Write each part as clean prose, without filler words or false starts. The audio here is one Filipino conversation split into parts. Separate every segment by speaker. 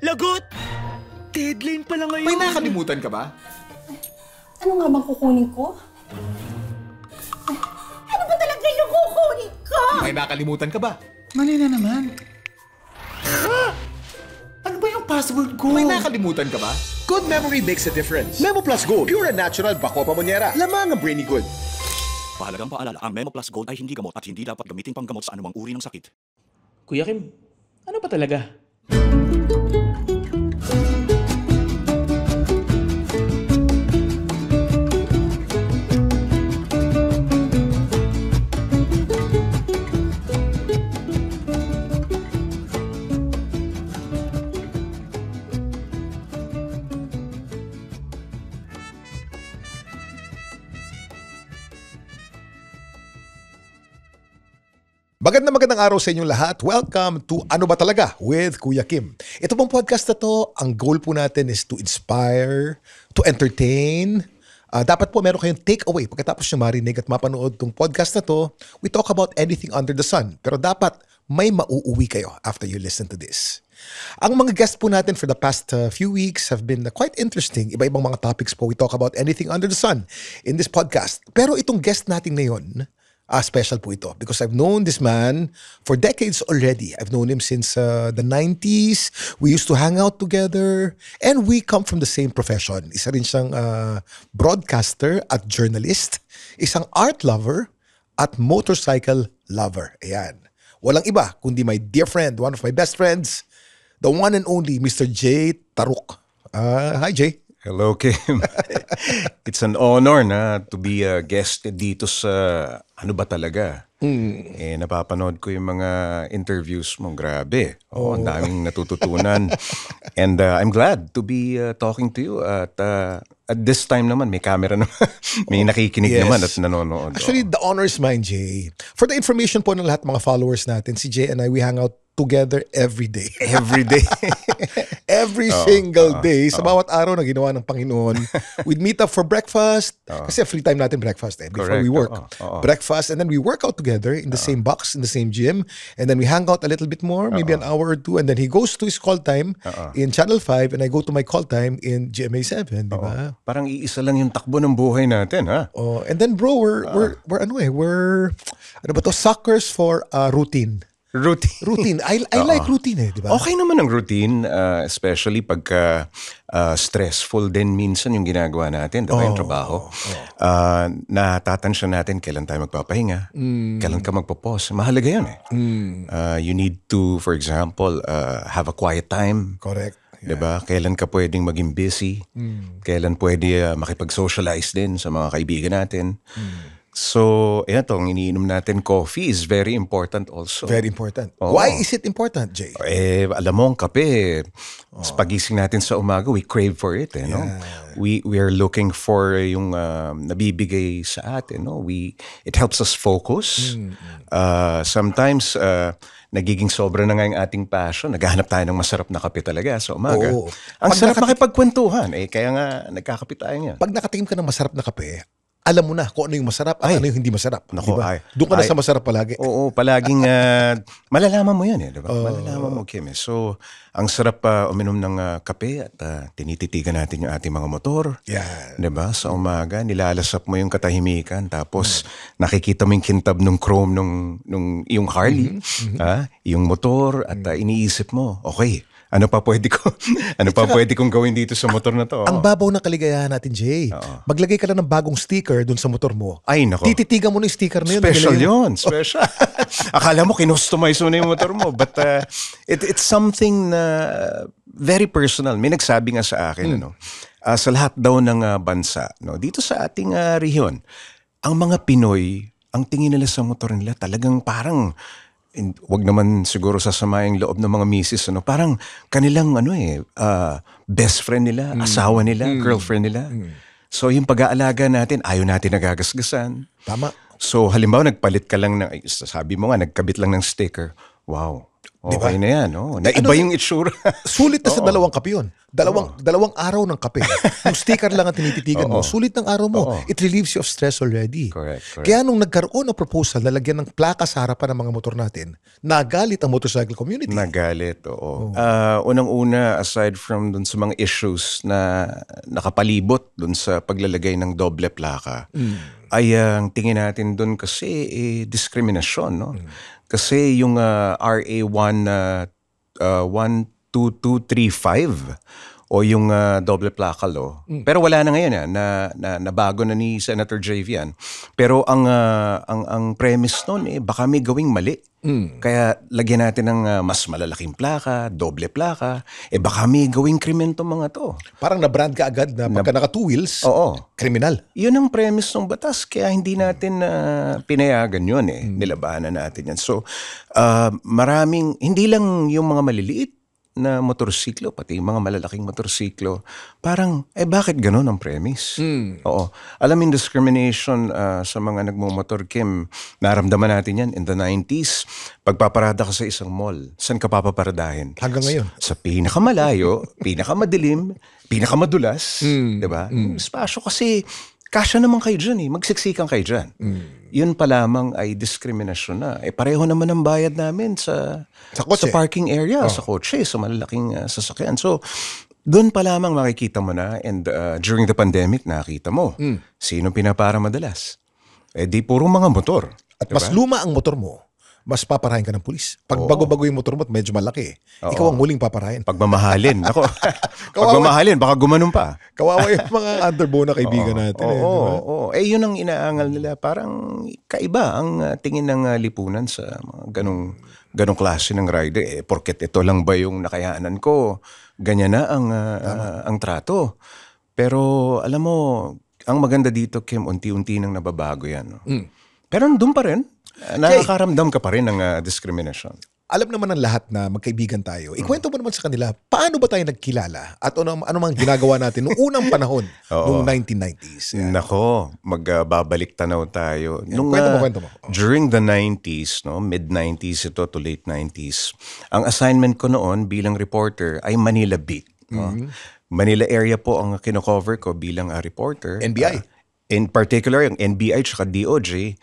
Speaker 1: Lagot! Deadline pala ngayon.
Speaker 2: May nakalimutan ka ba?
Speaker 3: Ano nga bang kukunin ko? Ano ba talaga yung kukunin ko?
Speaker 2: May nakalimutan ka ba?
Speaker 4: Mali na naman. Ano ba yung password ko?
Speaker 2: May nakalimutan ka ba?
Speaker 5: Good memory makes a difference. Memo Plus Gold, pure and natural Bacua Pamonyera. Lamang ang brainy good.
Speaker 6: Mahalagang paalala, ang Memo Plus Gold ay hindi gamot at hindi dapat gamitin panggamot sa anumang uri ng sakit.
Speaker 1: Kuya Kim, ano ba talaga?
Speaker 5: Magandang araw sa inyong lahat. Welcome to Ano Ba Talaga with Kuya Kim. Ito pong podcast na to, ang goal po natin is to inspire, to entertain. Dapat po meron kayong takeaway pagkatapos nyo marinig at mapanood tong podcast na to. We talk about anything under the sun. Pero dapat may mauuwi kayo after you listen to this. Ang mga guests po natin for the past few weeks have been quite interesting. Iba-ibang mga topics po. We talk about anything under the sun in this podcast. Pero itong guest natin ngayon, special po ito because I've known this man for decades already. I've known him since the 90s. We used to hang out together and we come from the same profession. Isa rin siyang broadcaster at journalist, isang art lover at motorcycle lover. Ayan. Walang iba kundi my dear friend, one of my best friends, the one and only Mr. Jay Taruk. Hi Jay.
Speaker 4: Hello, Kim. It's an honor na to be a guest dito sa Ano Ba Talaga. Napapanood ko yung mga interviews mo. Grabe. Ang daming natututunan. And I'm glad to be talking to you. At this time naman, may camera naman. May nakikinig naman at nanonood.
Speaker 5: Actually, the honor is mine, Jay. For the information po ng lahat mga followers natin, si Jay and I, we hang out together every day.
Speaker 4: Every day.
Speaker 5: Every single day. Sa bawat araw na ginawa ng Panginoon. We'd meet up for breakfast. Kasi free time natin breakfast before we work. Breakfast and then we work out together in the same box, in the same gym. And then we hang out a little bit more, maybe an hour or two. And then he goes to his call time in Channel 5 and I go to my call time in GMA 7. Diba?
Speaker 4: Parang iisa lang yung takbo ng buhay natin, ha?
Speaker 5: And then bro, we're suckers for routine. Routine. I like routine di ba?
Speaker 4: Okay naman ang routine, especially pagka stressful din minsan yung ginagawa natin, diba yung trabaho. Natatansya natin kailan tayo magpapahinga, kailan ka magpo-pause. Mahalaga yun eh. You need to, for example, have a quiet time.
Speaker 5: Correct. Yeah.
Speaker 4: Diba? Kailan ka pwedeng maging busy, kailan pwede makipag-socialize din sa mga kaibigan natin. So, itong iniinom natin coffee is very important also.
Speaker 5: Very important. Why is it important, Jay?
Speaker 4: Alam mo, ang kape, sa pagising natin sa umaga, we crave for it. No? We are looking for yung nabibigay sa atin. No? It helps us focus. Sometimes, nagiging sobra na nga yung ating passion. Naghahanap tayo ng masarap na kape talaga sa umaga. Ang sarap makipagkwentuhan. Kaya nga, nagkakape tayo nga.
Speaker 5: Pag nakatikim ka ng masarap na kape, alam mo na kung ano yung masarap at ano yung hindi masarap.
Speaker 4: Naku,
Speaker 5: diba? Doon ka na sa masarap palagi.
Speaker 4: Oo, palaging malalaman mo yan. Diba? Malalaman mo, Kim. So, ang sarap uminom ng kape at tinititigan natin yung ating mga motor.
Speaker 5: Yeah.
Speaker 4: Diba? Sa umaga, nilalasap mo yung katahimikan tapos nakikita mo yung kintab ng chrome yung Harley, yung motor at iniisip mo, okay, ano pa pwede kong gawin dito sa motor na to?
Speaker 5: Ang babaw ng kaligayahan natin, Jay. Maglagay ka lang ng bagong sticker dun sa motor mo.
Speaker 4: Ay, nako.
Speaker 5: Tititigan mo na yung sticker na yun.
Speaker 4: Special yun. Special. Akala mo, kinustomize mo na yung motor mo. But it's something na very personal. May nagsabi nga sa akin, sa lahat daw ng bansa, dito sa ating rehiyon, ang mga Pinoy, ang tingin nila sa motor nila talagang parang wag naman siguro sasama yung loob ng mga misis, parang kanilang best friend nila, asawa nila, girlfriend nila. So yung pag-aalaga natin, ayaw natin nagagasgasan.
Speaker 5: Tama.
Speaker 4: So halimbawa nagpalit ka lang sabi mo nga, nagkabit lang ng sticker. Wow. Okay na yan. Naiba yung itsura.
Speaker 5: Sulit na sa dalawang kape yun. Dalawang araw ng kape. Yung sticker lang ang tinititigan mo. Sulit ng araw mo. It relieves you of stress already.
Speaker 4: Correct.
Speaker 5: Kaya nung nagkaroon ng proposal na lagyan ng plaka sa harapan ng mga motor natin, nagalit ang motorcycle community.
Speaker 4: Nagalit, oo. Unang-una, aside from dun sa mga issues na nakapalibot dun sa paglalagay ng doble plaka, ay ang tingin natin dun kasi diskriminasyon, no? Kasi yung RA 12235 o yung doble plaka law. Pero wala na ngayon na bago na ni Senator JV yan. Pero ang premise noon baka may gawing mali. Kaya lagyan natin ng mas malalaking plaka, doble plaka, baka may gawing krimen tong mga to.
Speaker 5: Parang na-brand ka agad na pagka naka two wheels, kriminal.
Speaker 4: Yun ang premise ng batas, kaya hindi natin pinayagan yun Nilabanan natin yan. So, maraming, hindi lang yung mga maliliit na motorsiklo, pati yung mga malalaking motorsiklo, parang, bakit ganun ang premise? Oo. Alam mo, discrimination sa mga nagmumotor, Kim, naramdaman natin yan in the 90s. Pagpaparada ka sa isang mall, saan ka papaparadahin?
Speaker 5: Hanggang ngayon.
Speaker 4: Sa pinakamalayo, pinakamadilim, pinakamadulas, diba? Espasyo kasi, kasya naman kayo dyan magsiksikan kayo dyan. Yun pa lamang ay diskriminasyon na. Pareho naman ang bayad namin sa parking area, sa kotse, sa malalaking sasakyan. So, doon pa lamang makikita mo na, and during the pandemic, nakita mo, sino pinapara madalas? Di puro mga motor.
Speaker 5: At mas luma ang motor mo, mas paparahin ka ng pulis. Pag bago-bago yung motor mo at medyo malaki, ikaw ang huling paparahin.
Speaker 4: Pagmamahalin. Ako, pagmamahalin, baka gumanon pa.
Speaker 5: Kawawa yung mga underbo na kaibigan natin.
Speaker 4: Yun ang inaangal nila. Parang kaiba ang tingin ng lipunan sa mga ganong klase ng rider. Porket ito lang ba yung nakayaanan ko? Ganyan na ang trato. Pero alam mo, ang maganda dito, Kim, unti-unti nang nababago yan. Pero nandun pa rin. Nakakaramdam ka pa rin ng discrimination.
Speaker 5: Alam naman ng lahat na magkaibigan tayo. Ikwento mo naman sa kanila, paano ba tayo nagkilala? At ano mang ginagawa natin noong unang panahon, noong 1990s?
Speaker 4: Nako, magbabalik tanaw tayo.
Speaker 5: Kwento mo.
Speaker 4: During the 90s, mid-90s ito to late 90s, ang assignment ko noon bilang reporter ay Manila Beat. Manila area po ang kinocover ko bilang reporter.
Speaker 5: NBI?
Speaker 4: In particular, yung NBI tsaka DOJ,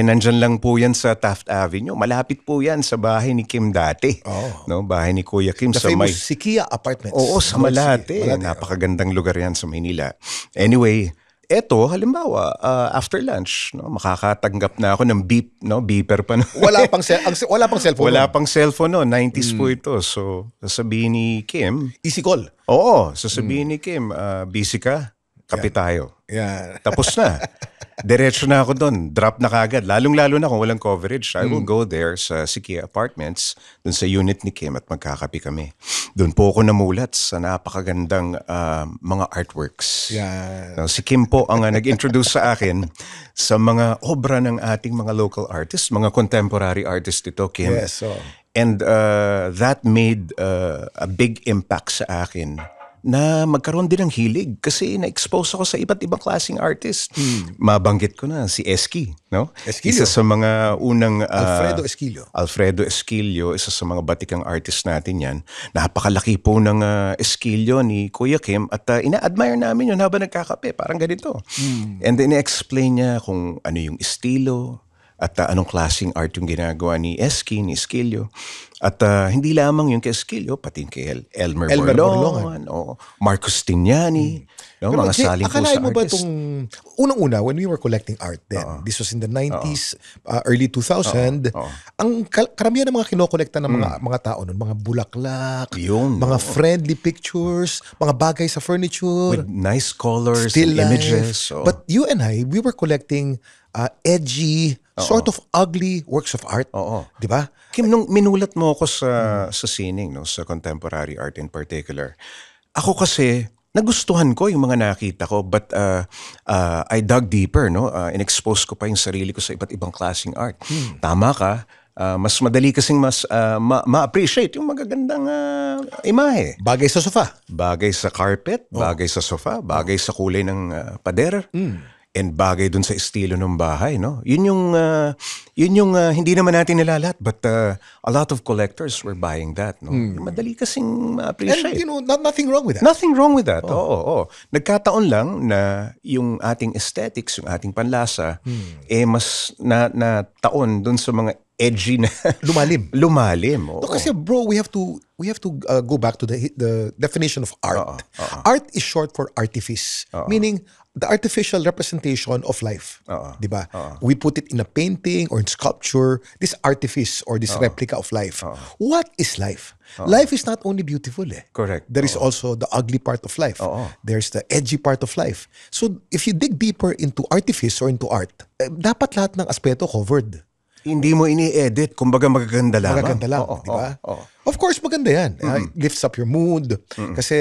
Speaker 4: nandyan lang po yan sa Taft Avenue. Malapit po yan sa bahay ni Kim dati. Bahay ni Kuya Kim.
Speaker 5: The famous Sikia Apartments.
Speaker 4: Oo, sa Malate. Napakagandang lugar yan sa Maynila. Anyway, eto, halimbawa, after lunch, makakatanggap na ako ng beep, beeper pa.
Speaker 5: Wala pang cellphone.
Speaker 4: Wala pang cellphone 90s po ito. So, sasabihin ni Kim.
Speaker 5: Easy call.
Speaker 4: Oo, sasabihin ni Kim, busy ka? Kape tayo. Tapos na. Diretso na ako doon. Drop na kagad. Lalong-lalo na kung walang coverage. I will go there sa Sikia Apartments, doon sa unit ni Kim at magkakape kami. Doon po ako namulat sa napakagandang mga artworks. Si Kim po ang nag-introduce sa akin sa mga obra ng ating mga local artists, mga contemporary artists dito, Kim.
Speaker 5: Yes,
Speaker 4: And that made a big impact sa akin na magkaroon din ng hilig kasi na-expose ako sa iba't ibang klaseng artist. Mabanggit ko na si Eski,
Speaker 5: Esquillo.
Speaker 4: Isa sa mga unang
Speaker 5: Alfredo
Speaker 4: Esquillo, isa sa mga batikang artist natin yan. Napakalaki po ng Esquillo ni Kuya Kim at ina-admire namin yun habang nagkakape. Parang ganito. And then i-explain niya kung ano yung estilo at anong klaseng art yung ginagawa ni Eski, ni Esquillo. At hindi lamang yung kay Esquillo, pati kay Elmer Borlongan, o Marcos Tignani, mga saling po sa
Speaker 5: akalain mo ba
Speaker 4: artist.
Speaker 5: itong, unang-una, when we were collecting art then, this was in the 90s, early 2000, ang karamihan ng mga kinokolekta ng mga tao nun, mga bulaklak, mga friendly pictures, mga bagay sa furniture,
Speaker 4: with nice colors
Speaker 5: still
Speaker 4: and images.
Speaker 5: But you and I, we were collecting edgy, sort of ugly works of art. Di ba?
Speaker 4: Kim, nung minulat mo ako sa sining, sa contemporary art in particular, ako kasi, nagustuhan ko yung mga nakita ko, but I dug deeper, in-expose ko pa yung sarili ko sa iba't ibang klaseng art. Tama ka, mas madali kasing mas ma-appreciate yung magagandang imahe.
Speaker 5: Bagay sa sofa.
Speaker 4: Bagay sa carpet, bagay sa sofa, bagay sa kulay ng pader. and bagay dun sa estilo ng bahay, no? Yun yung hindi naman natin nilalahat, but a lot of collectors were buying that, no? Madali kasing ma-appreciate.
Speaker 5: And nothing wrong with that.
Speaker 4: Nothing wrong with that. Oo. Nagkataon lang na yung ating aesthetics, yung ating panlasa, mas na taon dun sa mga edgy na lumalim. Oo.
Speaker 5: No, kasi bro, we have to go back to the definition of art. Art is short for artifice, meaning the artificial representation of life. Diba? We put it in a painting or in sculpture, this artifice or this replica of life. What is life? Life is not only beautiful.
Speaker 4: Correct.
Speaker 5: There is also the ugly part of life. There's the edgy part of life. So if you dig deeper into artifice or into art, dapat lahat ng aspeto covered.
Speaker 4: Hindi mo ini-edit, kumbaga magaganda lang.
Speaker 5: Magaganda lang, di ba? Of course, maganda yan. It lifts up your mood. Kasi,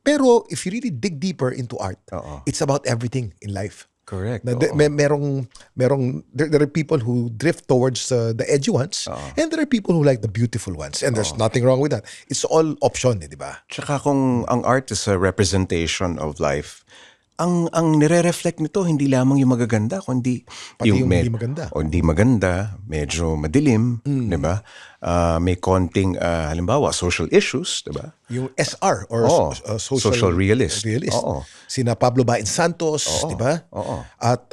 Speaker 5: pero if you really dig deeper into art, it's about everything in life.
Speaker 4: Correct.
Speaker 5: Na, there are people who drift towards the edgy ones, and there are people who like the beautiful ones. And there's nothing wrong with that. It's all option, di ba?
Speaker 4: Tsaka kung ang art is a representation of life, ang nire-reflect nito hindi lamang yung magaganda kundi
Speaker 5: pati yung hindi maganda.
Speaker 4: O hindi maganda, medyo madilim, 'di ba? May konting halimbawa social issues, 'di ba?
Speaker 5: Yung SR or
Speaker 4: social realist.
Speaker 5: Sina Pablo Bain Santos, 'di ba? At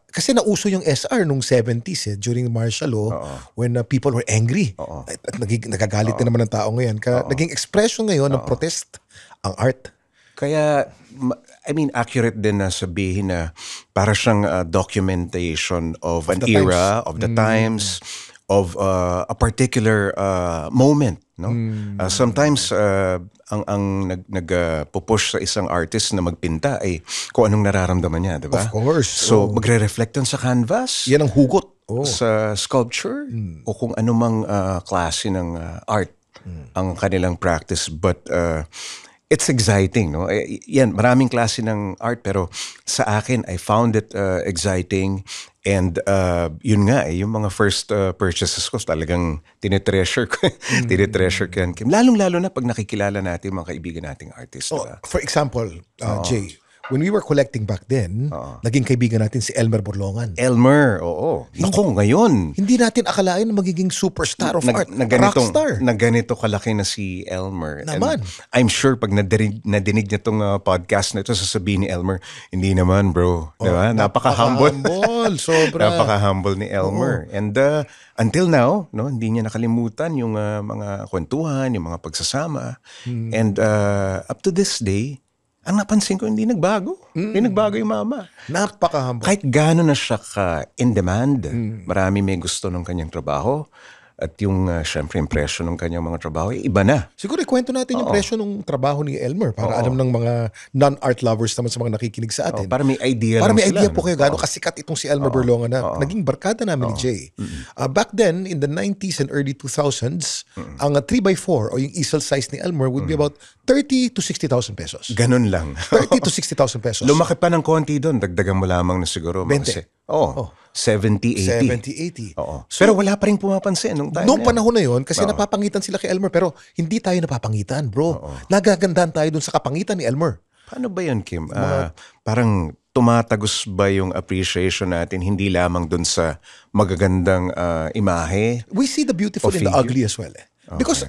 Speaker 5: kasi nauso yung SR nung 70s during martial law when people were angry. At nagagalit na naman ng tao ngayon. Naging expression ngayon ng protest ang art.
Speaker 4: Kaya, I mean, accurate din na sabihin na para siyang documentation of an era, of the times, of a particular moment. No? Sometimes, ang nag-pupush sa isang artist na magpinta ay kung anong nararamdaman niya, di ba?
Speaker 5: Of course.
Speaker 4: So, magre-reflect yan sa canvas.
Speaker 5: Yan ang hugot.
Speaker 4: Sa sculpture, o kung anumang klase ng art ang kanilang practice. But, it's exciting, no? Yan, maraming klase ng art, pero sa akin, I found it exciting. And yun nga, yung mga first purchases ko, talagang tinitreasure ko. Tinitreasure ko yan. Lalong-lalo na pag nakikilala natin mga kaibigan nating artist. Diba?
Speaker 5: For example, Jay, when we were collecting back then, naging kaibigan natin si Elmer Borlongan.
Speaker 4: Elmer, oo. Naku, ngayon.
Speaker 5: Hindi natin akalain na magiging superstar of art. Rockstar.
Speaker 4: Na ganito kalaki na si Elmer.
Speaker 5: Naman.
Speaker 4: And I'm sure pag nadinig niya itong podcast na ito, sasabihin ni Elmer, hindi naman bro. Diba? Napaka-humble.
Speaker 5: Sobra.
Speaker 4: Napaka-humble ni Elmer. And until now, no, hindi niya nakalimutan yung mga kwentuhan, yung mga pagsasama. And up to this day, ang napansin ko, hindi nagbago. Hindi nagbago yung mama.
Speaker 5: Napaka-humble.
Speaker 4: Kahit gano'n na siya in demand, marami may gusto ng kanyang trabaho. At yung, syempre, yung presyo ng kanyang mga trabaho, iba na.
Speaker 5: Siguro ikwento natin yung presyo ng trabaho ni Elmer para alam ng mga non-art lovers naman sa mga nakikinig sa atin.
Speaker 4: Para may idea
Speaker 5: Para
Speaker 4: lang
Speaker 5: may
Speaker 4: sila.
Speaker 5: idea po kayo gano'ng kasikat itong si Elmer Borlongan na naging barkada namin ni Jay. Back then, in the 90s and early 2000s, ang 3x4 o yung easel size ni Elmer would be about 30 to 60,000 pesos.
Speaker 4: Ganun lang.
Speaker 5: 30 to 60,000 pesos.
Speaker 4: Lumaki pa ng konti doon, dagdagan mo lamang na siguro.
Speaker 5: 20.
Speaker 4: 70, 80. Oo. Pero wala pa rin pumapansin nung time
Speaker 5: Noong panahon na yun, kasi napapangitan sila kay Elmer, pero hindi tayo napapangitan, bro. Nagagandahan tayo dun sa kapangitan ni Elmer.
Speaker 4: Paano ba yun, Kim? Parang tumatagos ba yung appreciation natin hindi lamang dun sa magagandang imahe?
Speaker 5: We see the beautiful in the ugly as well. Because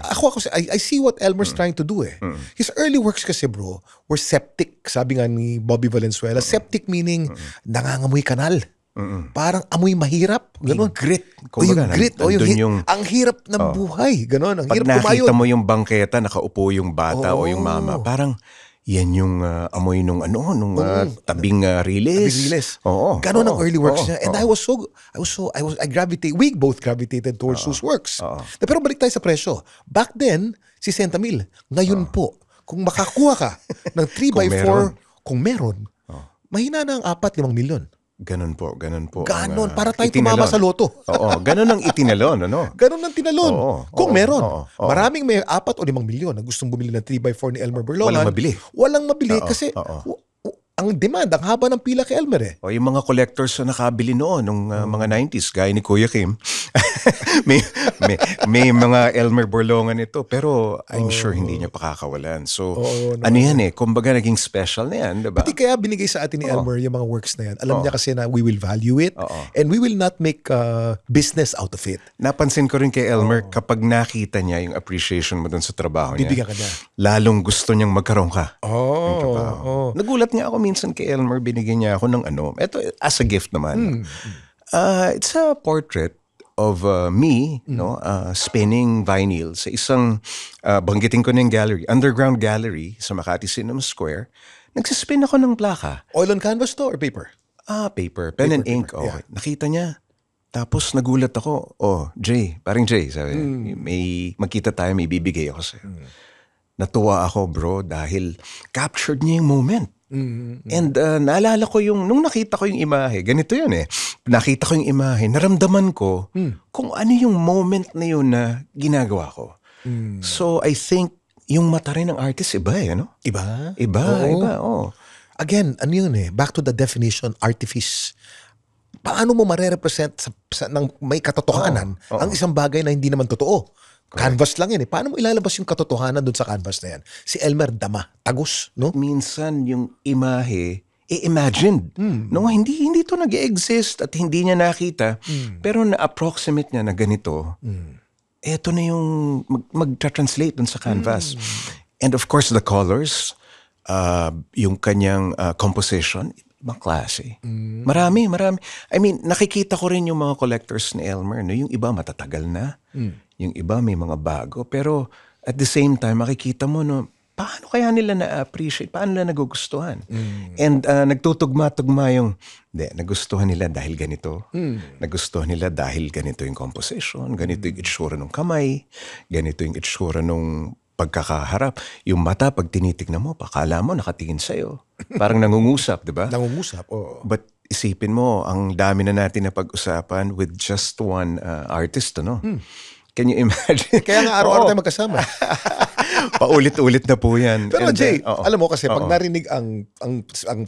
Speaker 5: I see what Elmer's trying to do. His early works kasi, bro, were septic. Sabi nga ni Bobby Valenzuela, septic meaning nangangamoy kanal. Parang amoy mahirap. Ganon.
Speaker 4: Yung grit.
Speaker 5: Yung grit. Ang hirap ng buhay. Ganon. Ang
Speaker 4: pag
Speaker 5: hirap kumayon.
Speaker 4: nakita mo yung bangketa, nakaupo yung bata o yung mama, parang yan yung amoy nung tabing riles. Oo.
Speaker 5: Ganon ang early works niya. And we both gravitated towards those works. Pero balik tayo sa presyo. Back then, si Centamil. Ngayon po, kung makakuha ka ng 3x4, kung meron, mahina na ang 4-5 milyon.
Speaker 4: Ganon po.
Speaker 5: Ganon, para tayo tumama sa loto.
Speaker 4: Oo, ganon ang itinalon, ano?
Speaker 5: Ganon ang tinalon. Kung meron. Maraming may 4 o 5 milyon na gustong bumili ng 3x4 ni Elmer Borlongan.
Speaker 4: Walang mabili
Speaker 5: Kasi ang demand, ang haba ng pila kay Elmer eh.
Speaker 4: O yung mga collectors na nakabili noon nung mga 90s, gaya ni Kuya Kim, may mga Elmer Borlongan ito, pero I'm sure hindi niya pakakawalan. So, ano yan eh, kumbaga naging special na yan, diba?
Speaker 5: Pati kaya binigay sa atin ni Elmer yung mga works na yan. Alam niya kasi na we will value it and we will not make business out of it.
Speaker 4: Napansin ko rin kay Elmer, kapag nakita niya yung appreciation mo dun sa trabaho niya,
Speaker 5: Bibigyan ka niya.
Speaker 4: lalong gusto niyang magkaroon ka.
Speaker 5: Oh.
Speaker 4: Nagulat nga ako minsan kay Elmer, binigyan niya ako ng ito as a gift naman. It's a portrait of me, spinning vinyl sa isang, banggitin ko na yung gallery, underground gallery sa Makati Cinema Square. Nagsispin ako ng plaka.
Speaker 5: Oil on canvas to or paper?
Speaker 4: Paper, pen and ink.
Speaker 5: Paper, yeah.
Speaker 4: Nakita niya. Tapos nagulat ako, paring Jay, sabi, may magkita tayo, may bibigay ako sa'yo. Natuwa ako, bro, dahil captured niya yung moment. And naalala ko nung nakita ko yung imahe, ganito yun eh. Nakita ko yung imahe, naramdaman ko kung ano yung moment na yun na ginagawa ko. So I think yung mata rin ng artist iba eh, no?
Speaker 5: Iba?
Speaker 4: Iba.
Speaker 5: Again, ano yun eh, back to the definition, artifice. Paano mo marerepresent ng may katotohanan ang isang bagay na hindi naman totoo? Canvas lang yan eh. Paano mo ilalabas yung katotohanan dun sa canvas na yan? Si Elmer dama, tagos, no?
Speaker 4: Minsan yung imahe, imagined. No, hindi to nag-exist at hindi niya nakita. Pero na-approximate niya na ganito. Eto na yung mag-translate dun sa canvas. And of course, the colors, yung kanyang composition, ibang klase. Marami. I mean, nakikita ko rin yung mga collectors ni Elmer. No? Yung iba matatagal na. Yung iba may mga bago. Pero at the same time, makikita mo, no, paano kaya nila na-appreciate? Paano nila nagugustuhan? And nagtutugma-tugma yung, nagustuhan nila dahil ganito. Nagustuhan nila dahil ganito yung composition, ganito yung itsura ng kamay, ganito yung itsura ng pagkakaharap. Yung mata, pag tinitignan mo, pakala mo nakatingin sa'yo. Parang nangungusap, di ba?
Speaker 5: Nangungusap, oo.
Speaker 4: But isipin mo, ang dami na natin na pag-usapan with just one artist, ano? Can you imagine?
Speaker 5: Kaya nga araw-araw tayo magkasama.
Speaker 4: Paulit-ulit na po yan.
Speaker 5: Pero
Speaker 4: And,
Speaker 5: Jay,
Speaker 4: oo.
Speaker 5: alam mo kasi pag narinig ang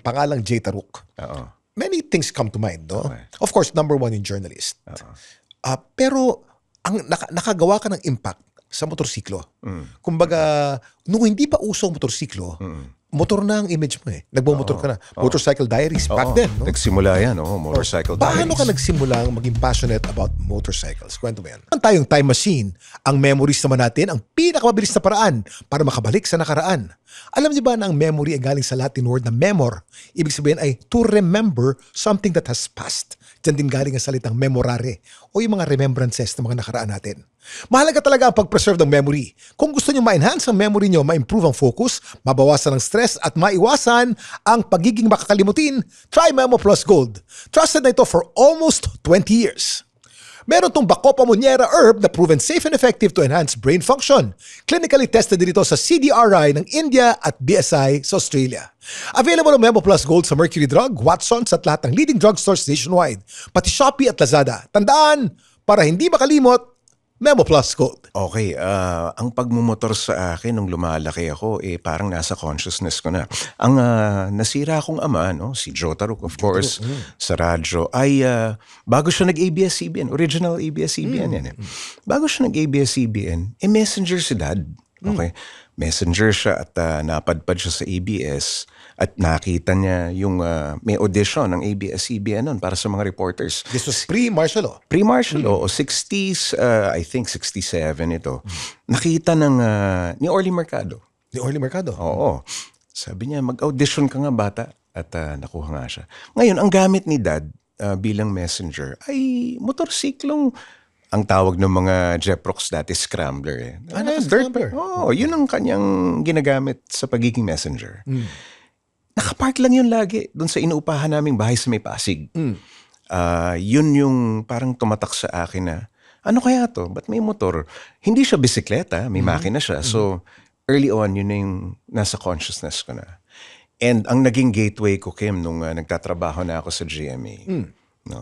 Speaker 5: pangalang Jay Taruk, many things come to mind, no?
Speaker 4: Okay.
Speaker 5: Of course, number one yung journalist. Pero ang nakagawa ka ng impact sa motorsiklo. Kumbaga, nung hindi pa uso ang motorsiklo, motor na ang image mo eh. Nagbumotor ka na. Motorcycle Diaries back then, no?
Speaker 4: Nagsimula yan, Motorcycle Diaries.
Speaker 5: Paano ka nagsimula maging passionate about motorcycles? Kwento mo yan. Ang tayong time machine, ang memories naman natin, ang pinakamabilis na paraan para makabalik sa nakaraan. Alam niyo ba na ang memory ay galing sa Latin word na memor? Ibig sabihin ay to remember something that has passed. Diyan din galing ang salitang memorare o yung mga remembrances ng mga nakaraan natin. Mahalaga talaga ang pag-preserve ng memory. Kung gusto niyo ma-enhance ang memory niyo, ma-improve ang focus, mabawasan ang stress at maiwasan ang pagiging makakalimutin, try Memo Plus Gold. Trusted na ito for almost 20 years. Meron tong Bacopa Monnieri herb na proven safe and effective to enhance brain function. Clinically tested din ito sa CDRI ng India at BSI sa Australia. Available ang Memo Plus Gold sa Mercury Drug, Watsons at lahat ng leading drugstores nationwide, pati Shopee at Lazada. Tandaan, para hindi makalimot, Memo Plus Gold.
Speaker 4: Okay, ang pagmumotor sa akin nung lumalaki ako, parang nasa consciousness ko na. Ang nasira akong ama, si Joe Taruk, of course, sa radyo, ay bago siya nag-ABS-CBN, original ABS-CBN yan. Bago siya nag-ABS-CBN, messenger si Dad. Okay? Messenger siya at napadpad siya sa ABS at nakita niya yung may audition ng ABS-CBN noon para sa mga reporters.
Speaker 5: This was pre-martial law.
Speaker 4: Pre-martial law, 60s, I think 67 ito. Nakita ni Orly Mercado.
Speaker 5: Ni Orly Mercado?
Speaker 4: Oo. Sabi niya, mag-audition ka nga bata. At nakuha nga siya. Ngayon, ang gamit ni Dad bilang messenger ay motorsiklong, ang tawag ng mga Jeprox dati, scrambler.
Speaker 5: Scrambler?
Speaker 4: Yun ang kanyang ginagamit sa pagiging messenger. Nakapark lang yun lagi doon sa inuupahan naming bahay sa May Pasig. Yun yung parang tumatak sa akin na, ano kaya to? Ba't may motor? Hindi siya bisikleta, may makina siya. So, early on, yun na yung nasa consciousness ko na. And ang naging gateway ko, Kim, nung nagtatrabaho na ako sa GMA,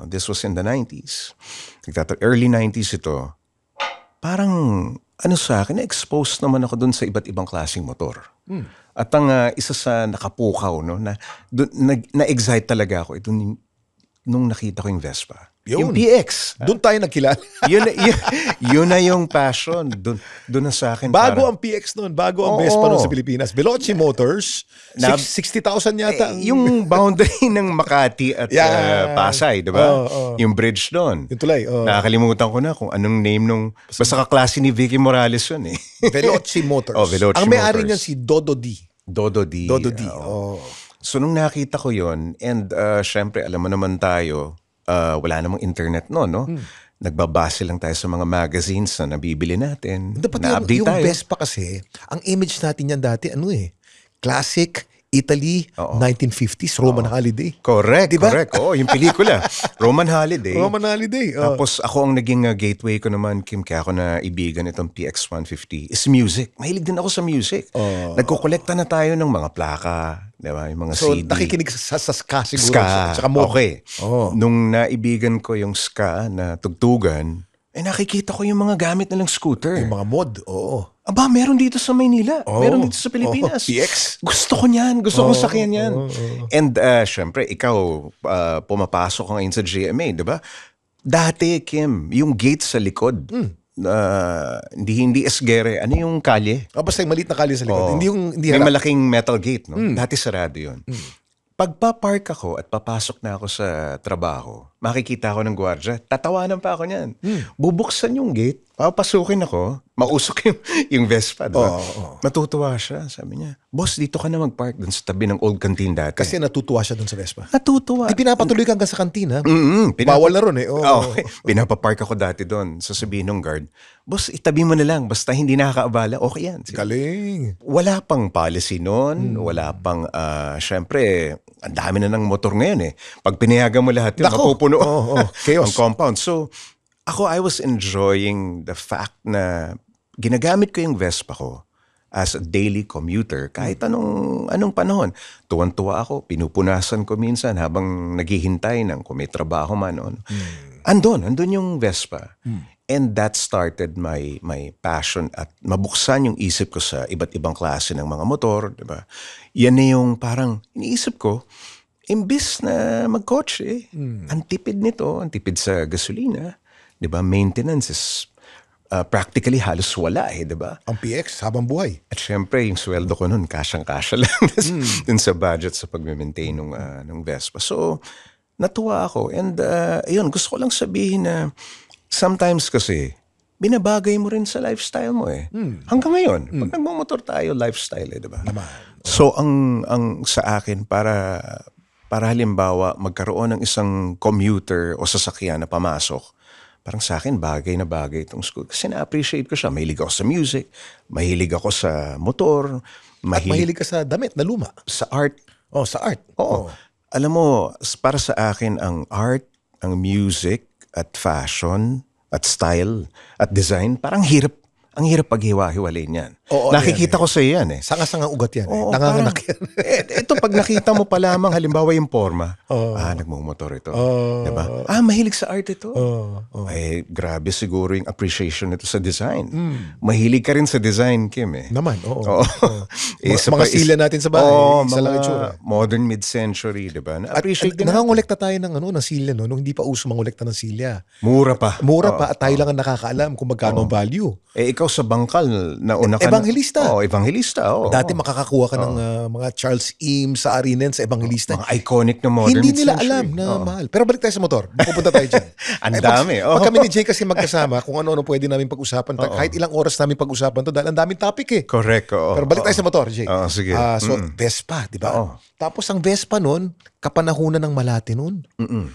Speaker 4: this was in the 90s. Early 90s ito. Parang, sa akin, na-expose naman ako dun sa iba't ibang klaseng motor. At ang isa sa nakapukaw, no, na-excite talaga ako ito nung nakita ko yung Vespa. Yung PX.
Speaker 5: Doon tayo nagkilala.
Speaker 4: yun na yung passion. Doon na sa akin.
Speaker 5: Bago ang PX noon, bago ang Vespa noon sa Pilipinas. Veloci Motors,
Speaker 4: Na-
Speaker 5: 60,000 yata.
Speaker 4: Yung boundary ng Makati at Pasay, di ba? Yung bridge doon.
Speaker 5: Yung tulay.
Speaker 4: Nakakalimutan ko na kung anong name nung... Basta kaklase ni Vicky Morales yun eh.
Speaker 5: Veloci Motors.
Speaker 4: Veloci
Speaker 5: ang may-ari
Speaker 4: Motors.
Speaker 5: niyan si Dodo D.
Speaker 4: Dodo D.
Speaker 5: Dodo D.
Speaker 4: So nung nakita ko yun, and syempre alam mo naman tayo, wala namang internet noon, no? Nagbabase lang tayo sa mga magazines na nabibili natin.
Speaker 5: Dapat
Speaker 4: Na-update
Speaker 5: yung
Speaker 4: tayo.
Speaker 5: Vespa kasi, ang image natin yan dati, classic, Italy, 1950s, Roman holiday.
Speaker 4: Correct,
Speaker 5: Diba?
Speaker 4: correct. Oo, yung pelikula. Roman Holiday.
Speaker 5: Roman holiday.
Speaker 4: Tapos ako ang naging gateway ko naman, Kim, kaya ako naibigan itong PX150, is music. Mahilig din ako sa music. Nagkukolekta na tayo ng mga plaka, di ba? Yung mga
Speaker 5: So,
Speaker 4: CD.
Speaker 5: nakikinig sa ska siguro.
Speaker 4: Ska.
Speaker 5: Saka mod.
Speaker 4: Okay. Nung naibigan ko yung ska na tugtugan, nakikita ko yung mga gamit nilang scooter.
Speaker 5: Yung mga mod, oo.
Speaker 4: Aba, meron dito sa Maynila. Meron dito sa Pilipinas.
Speaker 5: PX.
Speaker 4: Gusto ko niyan. Gusto kong sakyan yan. And syempre, ikaw, pumapasok ka ngayon sa GMA, di ba? Dati, Kim, yung gate sa likod, hindi esgere. Ano yung kalye?
Speaker 5: Basta yung maliit na kalye sa likod. Hindi
Speaker 4: May
Speaker 5: harap.
Speaker 4: malaking metal gate, no? Dati sarado yun. Pagpa-park ako at papasok na ako sa trabaho, makikita ako ng gwardya, tatawanan pa ako niyan. Bubuksan yung gate, papasukin ako, mausok yung Vespa, diba? Matutuwa siya, sabi niya, boss, dito ka na mag-park dun sa tabi ng old canteen dati.
Speaker 5: Kasi natutuwa siya dun sa Vespa.
Speaker 4: Natutuwa.
Speaker 5: Di pinapatuloy ka hanggang sa kantina.
Speaker 4: Mm-mm,
Speaker 5: Bawal na ron eh.
Speaker 4: Pinapapark ako dati doon. Sasabihin ng guard, boss, itabi mo na lang. Basta hindi nakakaabala, okay yan.
Speaker 5: Galing.
Speaker 4: Wala pang policy noon. Wala pang, syempre, ang dami na ng motor ngayon eh. Pag pinayagan mo lahat yun,
Speaker 5: Nako.
Speaker 4: mapupuno
Speaker 5: Chaos.
Speaker 4: ang compound. So, I was enjoying the fact na ginagamit ko yung Vespa ko as a daily commuter kahit anong panahon. Tuwan-tuwa ako, pinupunasan ko minsan habang naghihintay ng kung may trabaho man noon. Andun yung Vespa. And that started my passion at mabuksan yung isip ko sa iba't ibang klase ng mga motor, di ba? Yan na yung parang iniisip ko, imbis na mag-kotse, ang tipid nito, ang tipid sa gasolina, di ba? Maintenance is practically halos wala di ba?
Speaker 5: Ang PX, habang buhay.
Speaker 4: At syempre, yung sweldo ko nun, kasyang-kasya lang dun sa budget sa pag-maintain ng Vespa. So, natuwa ako. And yun, gusto ko lang sabihin na sometimes kasi, binabagay mo rin sa lifestyle mo eh. Hanggang ngayon, pag nagmamotor tayo, lifestyle di ba? So, ang sa akin, para halimbawa, magkaroon ng isang commuter o sasakyan na pamasok, parang sa akin, bagay na bagay itong school. Kasi na-appreciate ko siya. Mahilig ako sa music, mahilig ako sa motor,
Speaker 5: At mahilig ka sa damit na luma.
Speaker 4: sa art.
Speaker 5: Sa art.
Speaker 4: Oo. Alam mo, para sa akin, ang art, ang music, at fashion, at style, at design, parang ang hirap paghiwa-hiwalay niyan. Nakikita ko sa yan eh.
Speaker 5: Sanga-sanga ugat yan.
Speaker 4: Oo,
Speaker 5: Nanganganak
Speaker 4: parang,
Speaker 5: yan.
Speaker 4: ito, pag nakita mo pa lamang, halimbawa yung forma, nagmumotor ito. Diba? Mahilig sa art ito. Ay, grabe siguro yung appreciation nito sa design. Mahilig ka rin sa design, Kim eh.
Speaker 5: Naman,
Speaker 4: Oo.
Speaker 5: Mga sila natin sa bahay, isa lang itsura.
Speaker 4: Modern mid-century, diba? Na-appreciate din natin.
Speaker 5: Nangangolekta tayo ng silya, no? Nung hindi pa uso mangolekta ng silya.
Speaker 4: Mura pa.
Speaker 5: Mura pa at tayo lang ang nakakaalam kung magkano ang value.
Speaker 4: Ikaw sa bangkal, nauna ka
Speaker 5: Evangelista.
Speaker 4: Evangelista.
Speaker 5: Dati makakakuha ka ng mga Charles Eames sa Arinen sa Evangelista.
Speaker 4: Mga iconic na modern
Speaker 5: Hindi nila
Speaker 4: mid-century.
Speaker 5: alam na mahal. Pero balik tayo sa motor. Pupunta tayo dyan.
Speaker 4: Ang dami.
Speaker 5: Pag kami ni Jay kasi magkasama, kung ano-ano pwede namin pag-usapan. Kahit ilang oras namin pag-usapan to dahil ang daming topic eh.
Speaker 4: Correct.
Speaker 5: Pero balik tayo sa motor, Jay.
Speaker 4: Sige.
Speaker 5: So, Vespa, di ba? Tapos ang Vespa nun, kapanahunan ng Malate nun.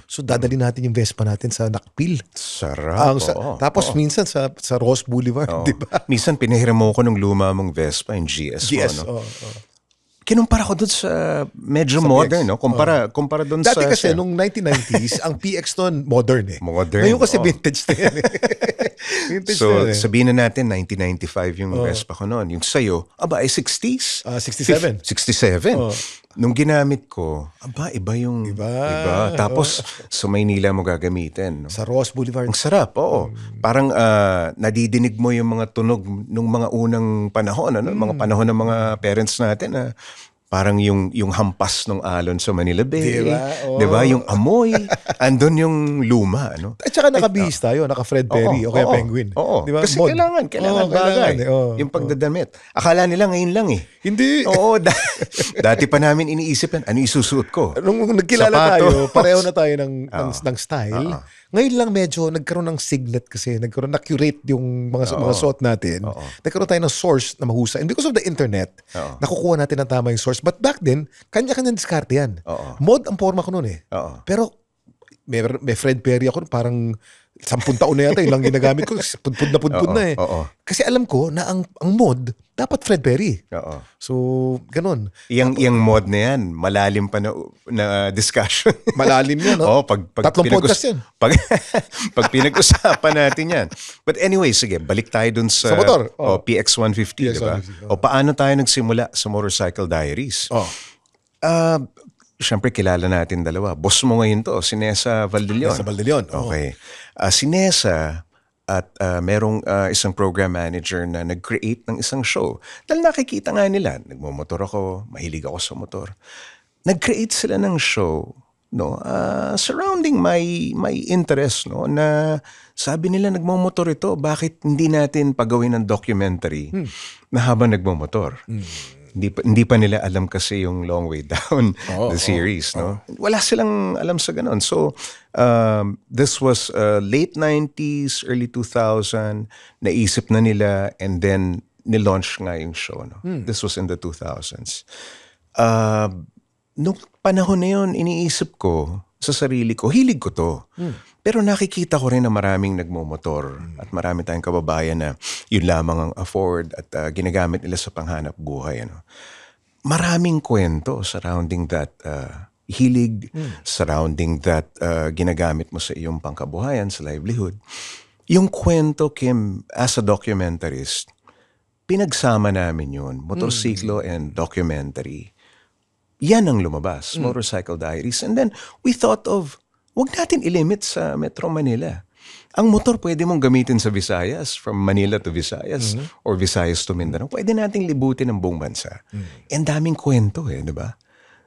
Speaker 5: So, dadali natin yung Vespa natin sa Nakpil.
Speaker 4: Sarap.
Speaker 5: Tapos minsan sa Ross Boulevard, di ba?
Speaker 4: Minsan pinahiram mo ko ng luma mong Vespa, yung GS. No? Kinumpara ko dun sa medyo modern, no? Kumpara dun
Speaker 5: Dati
Speaker 4: sa...
Speaker 5: kasi, nung 1990s, ang PX nun, modern eh.
Speaker 4: Modern.
Speaker 5: Ngayon kasi vintage na yan eh. Vintage
Speaker 4: So,
Speaker 5: na yan eh.
Speaker 4: sabihin na natin, 1995 yung Vespa ko noon. Yung sa'yo, ay 60s?
Speaker 5: 67.
Speaker 4: 67. Nung ginamit ko, iba yung
Speaker 5: Iba.
Speaker 4: Tapos sa Maynila mo gagamitin. No?
Speaker 5: Sa Ross Boulevard.
Speaker 4: Ang sarap, oo. Parang nadidinig mo yung mga tunog nung mga unang panahon, mga panahon ng mga parents natin na parang yung hampas ng alon sa Manila Bay.
Speaker 5: Diba? Oo.
Speaker 4: Diba? Yung amoy. Andun yung luma. Ano?
Speaker 5: At saka nakabihis tayo, naka Fred Perry o kaya Penguin.
Speaker 4: Oo.
Speaker 5: Di ba?
Speaker 4: Kasi
Speaker 5: Mod.
Speaker 4: kailangan bagay. Yung pagdadamit. Akala nila ngayon lang eh.
Speaker 5: Hindi.
Speaker 4: Oo, dati pa namin iniisip yan, ano isusuot ko?
Speaker 5: Nung nagkilala
Speaker 4: Sapatos.
Speaker 5: tayo, pareho na tayo ng style.
Speaker 4: Oo.
Speaker 5: Ngayon lang medyo nagkaroon ng signet kasi na-curate yung mga suot natin. Nagkaroon tayo ng source na mahusay. And because of the internet, nakukuha natin ang tama yung source. But back then, kanya-kanya diskarte yan. Mod ang forma ko noon eh. Pero may Fred Perry ako, parang 10 taon na yata, yun lang ginagamit ko. Pudpud na eh. Kasi alam ko na ang mod, dapat Fred Perry. So, ganun.
Speaker 4: Yung mod na yan, malalim pa na discussion.
Speaker 5: Malalim yan, no?
Speaker 4: Pag
Speaker 5: 3 podcast yan.
Speaker 4: Pag pinag-usapan natin yan. But anyway, sige, balik tayo dun sa
Speaker 5: motor.
Speaker 4: PX150, diba? O paano tayo nagsimula sa Motorcycle Diaries? Siyempre, kilala natin dalawa. Boss mo ngayon to, si Nessa Valdelion.
Speaker 5: Nessa Valdelion,
Speaker 4: Okay. Si Nessa at merong isang program manager na nag-create ng isang show. Dahil nakikita nga nila, nagmumotor ako, mahilig ako sa motor. Nag-create sila ng show, no, surrounding my interest, no, na sabi nila nagmumotor ito, bakit hindi natin pagawin ng documentary na habang nagmumotor? Hindi pa nila alam kasi yung Long Way Down, the series, no? Wala silang alam sa ganon. So, this was late 90s, early 2000, naisip na nila and then nilaunch nga yung show, no? This was in the 2000s. Nung panahon na yun, iniisip ko sa sarili ko, hilig ko to. Pero nakikita ko rin na maraming nagmumotor at marami tayong kababayan na yun lamang ang afford at ginagamit nila sa panghanap buhay. Ano? Maraming kwento surrounding that hilig, surrounding that ginagamit mo sa iyong pangkabuhayan, sa livelihood. Yung kwento, Kim, as a documentarist, pinagsama namin yun, motorsiklo and documentary. Yan ang lumabas, Motorcycle Diaries. And then we thought of, wag natin ilimit sa Metro Manila. Ang motor pwede mong gamitin sa Visayas, from Manila to Visayas, or Visayas to Mindanao. Pwede nating libutin ang buong bansa. And daming kwento di ba?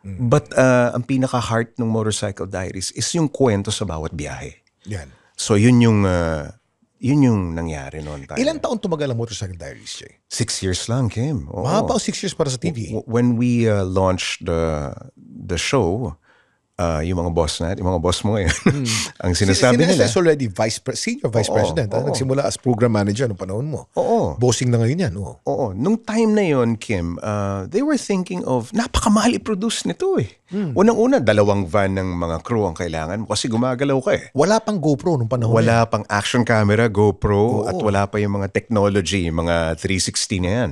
Speaker 4: But ang pinaka-heart ng Motorcycle Diaries is yung kwento sa bawat biyahe.
Speaker 5: Yan.
Speaker 4: So yun yung nangyari noon tayo.
Speaker 5: Ilang taon tumagal ang Motorcycle Diaries, Jay?
Speaker 4: 6 years lang, Kim. Oo.
Speaker 5: Mahaba o 6 years para sa TV?
Speaker 4: When we launched the show, yung mga boss natin, yung mga boss mo ngayon, ang sinasabi nila.
Speaker 5: Si already senior vice president. Nagsimula as program manager noong panahon mo. Bossing na ngayon yan.
Speaker 4: Oo. Nung time na yon, Kim, they were thinking of, napakamahal i-produce nito eh. Unang-una, 2 van ng mga crew ang kailangan mo kasi gumagalaw ka eh.
Speaker 5: Wala pang GoPro noong panahon
Speaker 4: Wala pang action camera, GoPro, at wala pa yung mga technology, mga 360 na yan.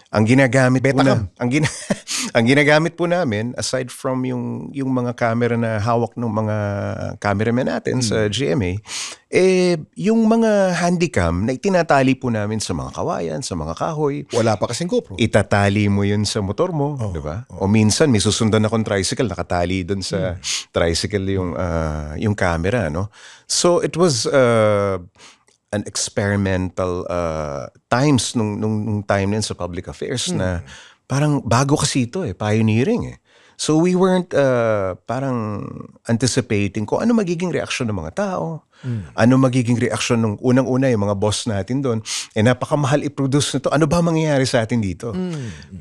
Speaker 4: Ang ginagamit po ang ginagamit po namin, aside from yung mga camera na hawak ng mga cameraman natin sa GMA, yung mga handycam na itinatali po namin sa mga kawayan, sa mga kahoy.
Speaker 5: Wala pa kasing GoPro.
Speaker 4: Itatali mo yun sa motor mo, di ba? O minsan, may susundan akong tricycle, nakatali dun sa tricycle yung camera, no? So, it was an experimental times nung time din sa public affairs na parang bago kasi ito pioneering So we weren't parang anticipating kung ano magiging reaksyon ng mga tao, ano magiging reaksyon ng unang-una yung mga boss natin doon. Napakamahal i-produce nito. Ano ba mangyayari sa atin dito?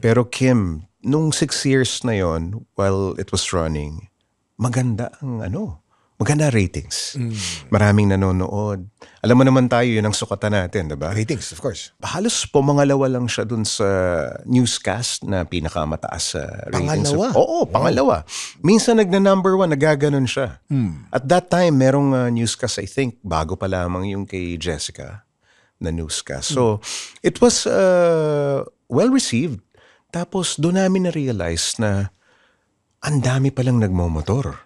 Speaker 4: Pero Kim, nung 6 years na yon, while it was running, maganda ratings. Maraming nanonood. Alam mo naman tayo, yun ang sukatan natin, diba?
Speaker 5: Ratings, of course.
Speaker 4: Halos pumangalawa lang siya dun sa newscast na pinakamataas sa ratings.
Speaker 5: Pangalawa?
Speaker 4: Oo, pangalawa. Minsan nagna-number 1, nagaganon siya. At that time, merong newscast, I think, bago pa lamang yung kay Jessica na newscast. So, it was well-received. Tapos, doon namin na-realize na ang dami palang nagmomotor.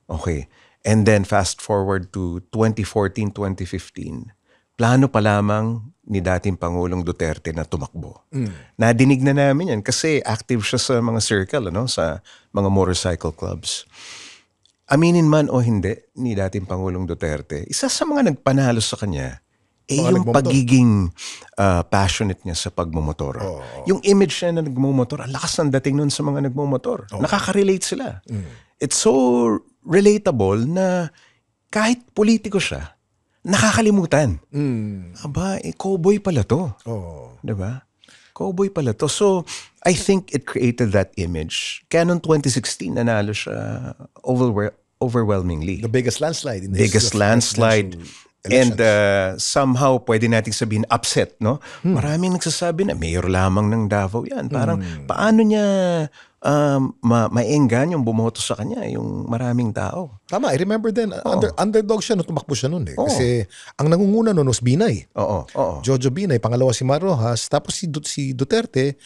Speaker 4: Okay. And then fast forward to 2014, 2015, plano pa lamang ni dating Pangulong Duterte na tumakbo. Nadinig na namin yan kasi active siya sa mga circle, sa mga motorcycle clubs. Aminin man o hindi ni dating Pangulong Duterte, isa sa mga nagpanalo sa kanya yung pagiging passionate niya sa pagmumotor. Yung image niya na nagmumotor, ang lakas ng dating nun sa mga nagmumotor. Nakaka-relate sila. It's so relatable na kahit politiko siya, nakakalimutan. Aba, cowboy pala to. Diba? Cowboy pala to. So, I think it created that image. Kaya noong 2016, nanalo siya overwhelmingly.
Speaker 5: The biggest landslide in the
Speaker 4: Biggest
Speaker 5: history of
Speaker 4: landslide.
Speaker 5: presidential
Speaker 4: And somehow, pwede nating sabihin, upset, no? Maraming nagsasabi na, mayor lamang ng Davao yan. Parang, paano niya maenggan yung bumoto sa kanya, yung maraming tao?
Speaker 5: Tama, I remember then, underdog siya nung tumakbo siya nun eh. Kasi ang nangunguna nun was Binay. Jojo Binay, pangalawa si Mar Rojas, tapos si Duterte,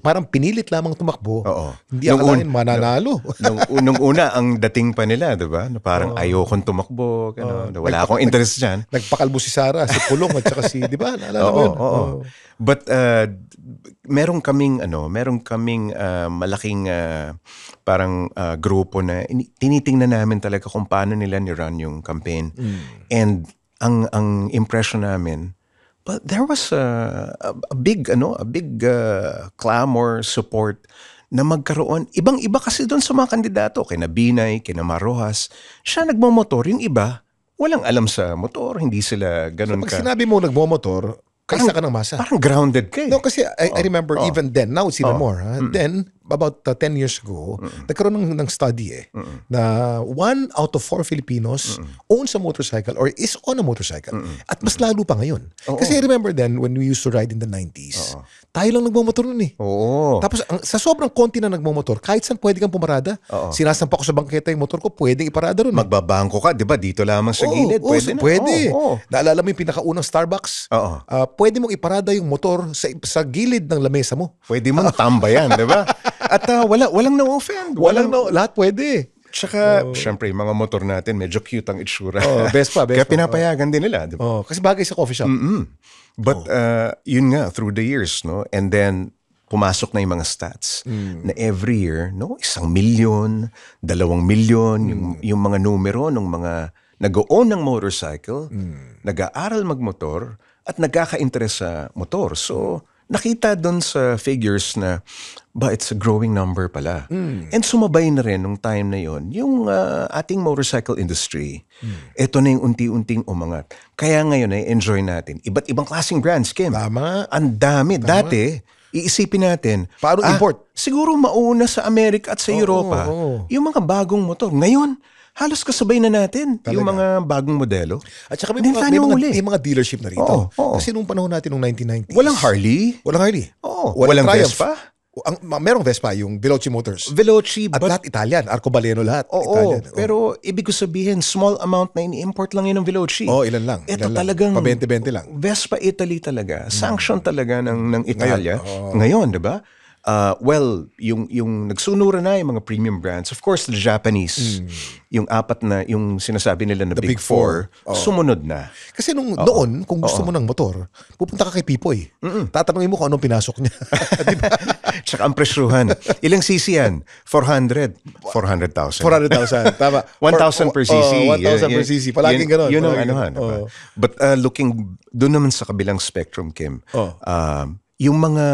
Speaker 5: parang pinilit lamang tumakbo. Hindi akalain mananalo.
Speaker 4: Nung una, ang dating pa nila, diba? Na parang ayokong tumakbo. Wala akong interest dyan.
Speaker 5: Nagpakalbo si Sara, si Pulong, at saka si, di ba? Naalala mo yun?
Speaker 4: But meron kaming malaking parang grupo na tinitingnan namin talaga kung paano nila ni-run yung campaign. And ang impression namin, but there was a big clamor, support na magkaroon. Ibang-iba kasi doon sa mga kandidato, kina Binay, kina Mar Rojas. Siya nagmamotor, yung iba walang alam sa motor, hindi sila ganun
Speaker 5: Pag sinabi mo nagmamotor, kaisa ka ng masa.
Speaker 4: Parang grounded ka eh.
Speaker 5: No, kasi I remember even then, now it's even more. Then, about 10 years ago, nagkaroon ng study na 1 out of 4 Filipinos owns a motorcycle or is on a motorcycle. At mas lalo pa ngayon. Kasi I remember then, when we used to ride in the 90s, tayo lang nagmamotor nun eh. Tapos sa sobrang konti na nagmamotor, kahit saan pwede kang pumarada, sinasampa ko sa bangketa yung motor ko, pwedeng iparada ron.
Speaker 4: Magbabangko ka, di ba? Dito lamang sa gilid. Pwede na.
Speaker 5: Pwede. Naalala mo yung pinakaunang Starbucks? Pwede mong iparada yung motor sa gilid ng lamesa mo.
Speaker 4: Pwede mong tambayan, di ba? At walang na-offend.
Speaker 5: Lahat pwede.
Speaker 4: Tsaka, syempre, mga motor natin, medyo cute ang itsura.
Speaker 5: Vespa.
Speaker 4: Kaya pinapayagan din nila. Diba?
Speaker 5: Kasi bagay sa coffee shop.
Speaker 4: But, yun nga, through the years, no? And then, pumasok na yung mga stats na every year, 1 million, 2 million, yung mga numero ng mga nag-own ng motorcycle, nag-aaral magmotor, at nagkaka-interest sa motor. So, nakita doon sa figures na, it's a growing number pala. And sumabay na rin nung time na yon yung ating motorcycle industry. Ito na yung unti-unting umangat. Kaya ngayon ay enjoy natin. Iba't ibang klaseng brands, Kim.
Speaker 5: Tama.
Speaker 4: Ang dami. Dati, iisipin natin,
Speaker 5: paano import?
Speaker 4: Siguro mauna sa Amerika at sa Europa yung mga bagong motor. Ngayon, halos kasabay na natin yung mga bagong modelo.
Speaker 5: At saka may mga dealership na rito. Kasi nung panahon natin, nung 1990s.
Speaker 4: Walang Harley? Walang Vespa?
Speaker 5: Merong Vespa, yung Veloci Motors.
Speaker 4: Veloci.
Speaker 5: At lahat Italian. Arcobaleno lahat.
Speaker 4: Italian. Pero ibig ko sabihin, small amount na ini-import lang yun ng Veloci.
Speaker 5: Ilan lang.
Speaker 4: Ito talagang
Speaker 5: pa 20-20 lang.
Speaker 4: Vespa Italy talaga. Sanction talaga ng Italia. Ngayon, di ba? Yung nagsunura na yung mga premium brands, of course, the Japanese, yung apat na, yung sinasabi nila na
Speaker 5: the
Speaker 4: Big Four, sumunod na.
Speaker 5: Kasi noon, kung gusto mo ng motor, pupunta ka kay Pipoy. Tatanungin mo kung anong pinasok niya. Diba?
Speaker 4: Tsaka ang presyuhan. Ilang cc yan? 400,000.
Speaker 5: 400,000. Tama.
Speaker 4: 1,000 per cc.
Speaker 5: 1,000 per cc. Palaging gano'n.
Speaker 4: Yun ang anuhan. But looking, doon naman sa kabilang spectrum, Kim, yung mga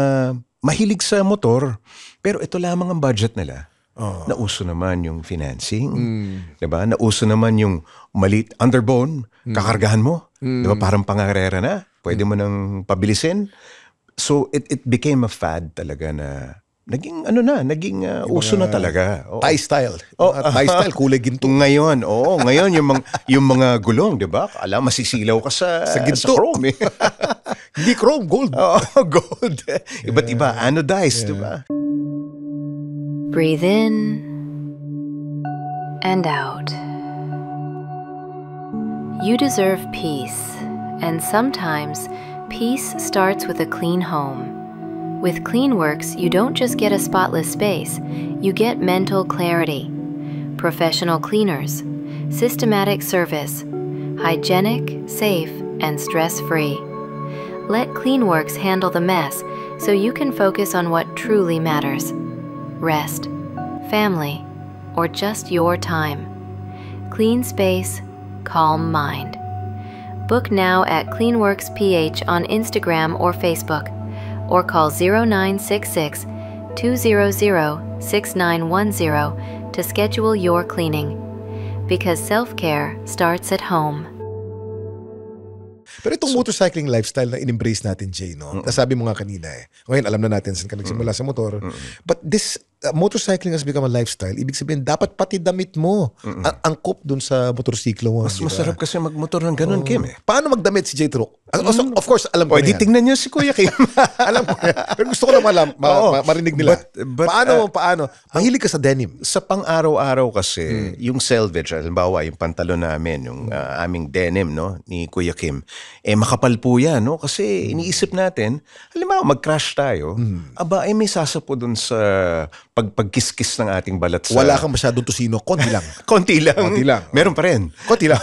Speaker 4: mahilig sa motor, pero ito lamang ang budget nila. Nauso naman yung financing. Diba? Nauso naman yung maliit underbone, kakargahan mo. Diba? Parang pangarera na. Pwede mo nang pabilisin. So, it became a fad talaga na naging uso na talaga.
Speaker 5: Thai style. Thai style, kulay ginto.
Speaker 4: Ngayon, yung mga gulong, di ba? Alam, masisilaw ka sa
Speaker 5: ginto.
Speaker 4: Sa chrome.
Speaker 5: Hindi chrome, gold.
Speaker 4: Gold. Iba't iba, anodized, di ba?
Speaker 7: Breathe in and out. You deserve peace, and sometimes peace starts with a clean home. With CleanWorks, you don't just get a spotless space, you get mental clarity. Professional cleaners, systematic service, hygienic, safe, and stress-free. Let CleanWorks handle the mess so you can focus on what truly matters: rest, family, or just your time. Clean space, calm mind. Book now at CleanWorks PH on Instagram or Facebook, or call 0966 200 6910 to schedule your cleaning. Because self-care starts at home.
Speaker 5: Pero itong motorcycling lifestyle na in-embrace natin, Jay, no? Nasabi mo nga kanina ngayon alam na natin saan ka nagsimula sa motor. But this motorcycling has become a lifestyle. Ibig sabihin, dapat pati damit mo angkop dun sa motorsiklo mo.
Speaker 4: Mas masarap kasi magmotor ng ganun, Kim.
Speaker 5: Paano magdamit si Jay Truck? Also, of course, alam ko
Speaker 4: Pwede
Speaker 5: na yan.
Speaker 4: tingnan niyo si Kuya Kim.
Speaker 5: Alam ko yan. Pero gusto ko lang marinig nila.
Speaker 4: But,
Speaker 5: paano? Mahilig ka sa denim.
Speaker 4: Sa pang-araw-araw kasi, yung selvage, halimbawa, yung pantalon namin, yung aming denim, no, ni Kuya Kim, makapal po yan, no? Kasi iniisip natin, halimbawa, mag-crash tayo, aba, may sasapo dun sa pagkiskis ng ating balat sa...
Speaker 5: Wala kang masyadong tusino. Konti lang.
Speaker 4: Konti lang.
Speaker 5: Konti lang.
Speaker 4: Meron pa rin.
Speaker 5: Konti lang.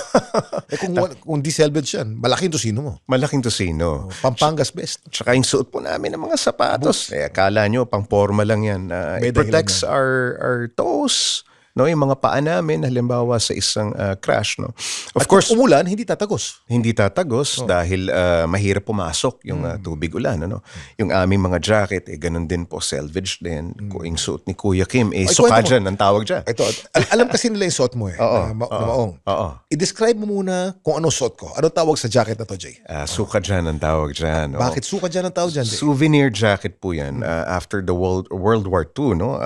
Speaker 5: Kung di salvage yan, malaking tusino mo.
Speaker 4: Malaking tosino.
Speaker 5: Pampangas best.
Speaker 4: Tsaka yung suot po namin ng mga sapatos. Akala nyo, pang forma lang yan. It protects our toes. No, yung mga paa namin, halimbawa sa isang crash. No? Of course,
Speaker 5: kung umulan, hindi tatagos.
Speaker 4: Hindi tatagos dahil mahirap pumasok yung tubig ulan. Ano? Yung aming mga jacket, ganun din po, selvage din. Yung suot ni Kuya Kim, sukajan ang tawag dyan.
Speaker 5: Ito, alam kasi nila yung suot mo Maong. I-describe mo muna kung anong suot ko. Anong tawag sa jacket na to, Jay?
Speaker 4: Sukajan ang tawag dyan.
Speaker 5: Bakit sukajan ang tawag dyan, Jay?
Speaker 4: Souvenir jacket po yan. After the World War II, no?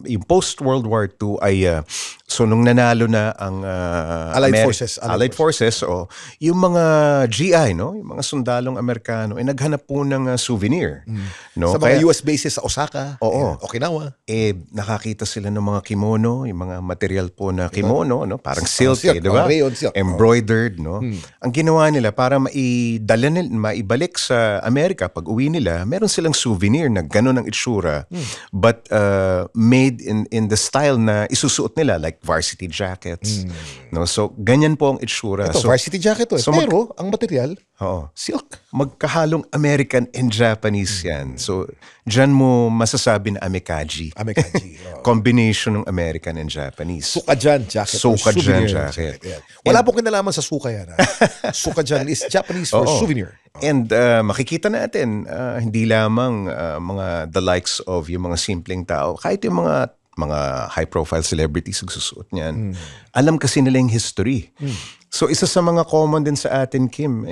Speaker 4: Yung post-World War II ay so nung nanalo na ang Allied Forces, yung mga GI, no, yung mga sundalong Amerikano ay naghanap po ng souvenir, no?
Speaker 5: Sa mga US bases sa Osaka, Okinawa.
Speaker 4: Nakakita sila ng mga kimono, yung mga material po na kimono, no, parang silk, di ba?
Speaker 5: Silk.
Speaker 4: Embroidered, no. Ang ginawa nila para maibalik sa Amerika pag uwi nila, meron silang souvenir na gano'n ang itsura, but made in the style na isusuot nila, like varsity jackets. No, so ganyan po ang itsura.
Speaker 5: Ito, varsity jacket to. Pero ang material,
Speaker 4: silk. Magkahalong American and Japanese yan. So dyan mo masasabi na amekaji. Combination ng American and Japanese.
Speaker 5: Sukajan jacket.
Speaker 4: Sukajan jacket.
Speaker 5: Wala pong kinalaman sa suka yan. Sukajan is Japanese for souvenir.
Speaker 4: And makikita natin, hindi lamang the likes of yung mga simpleng tao, kahit yung mga high-profile celebrities nagsusuot niyan. Alam kasi nila yung history. So isa sa mga common din sa atin, Kim,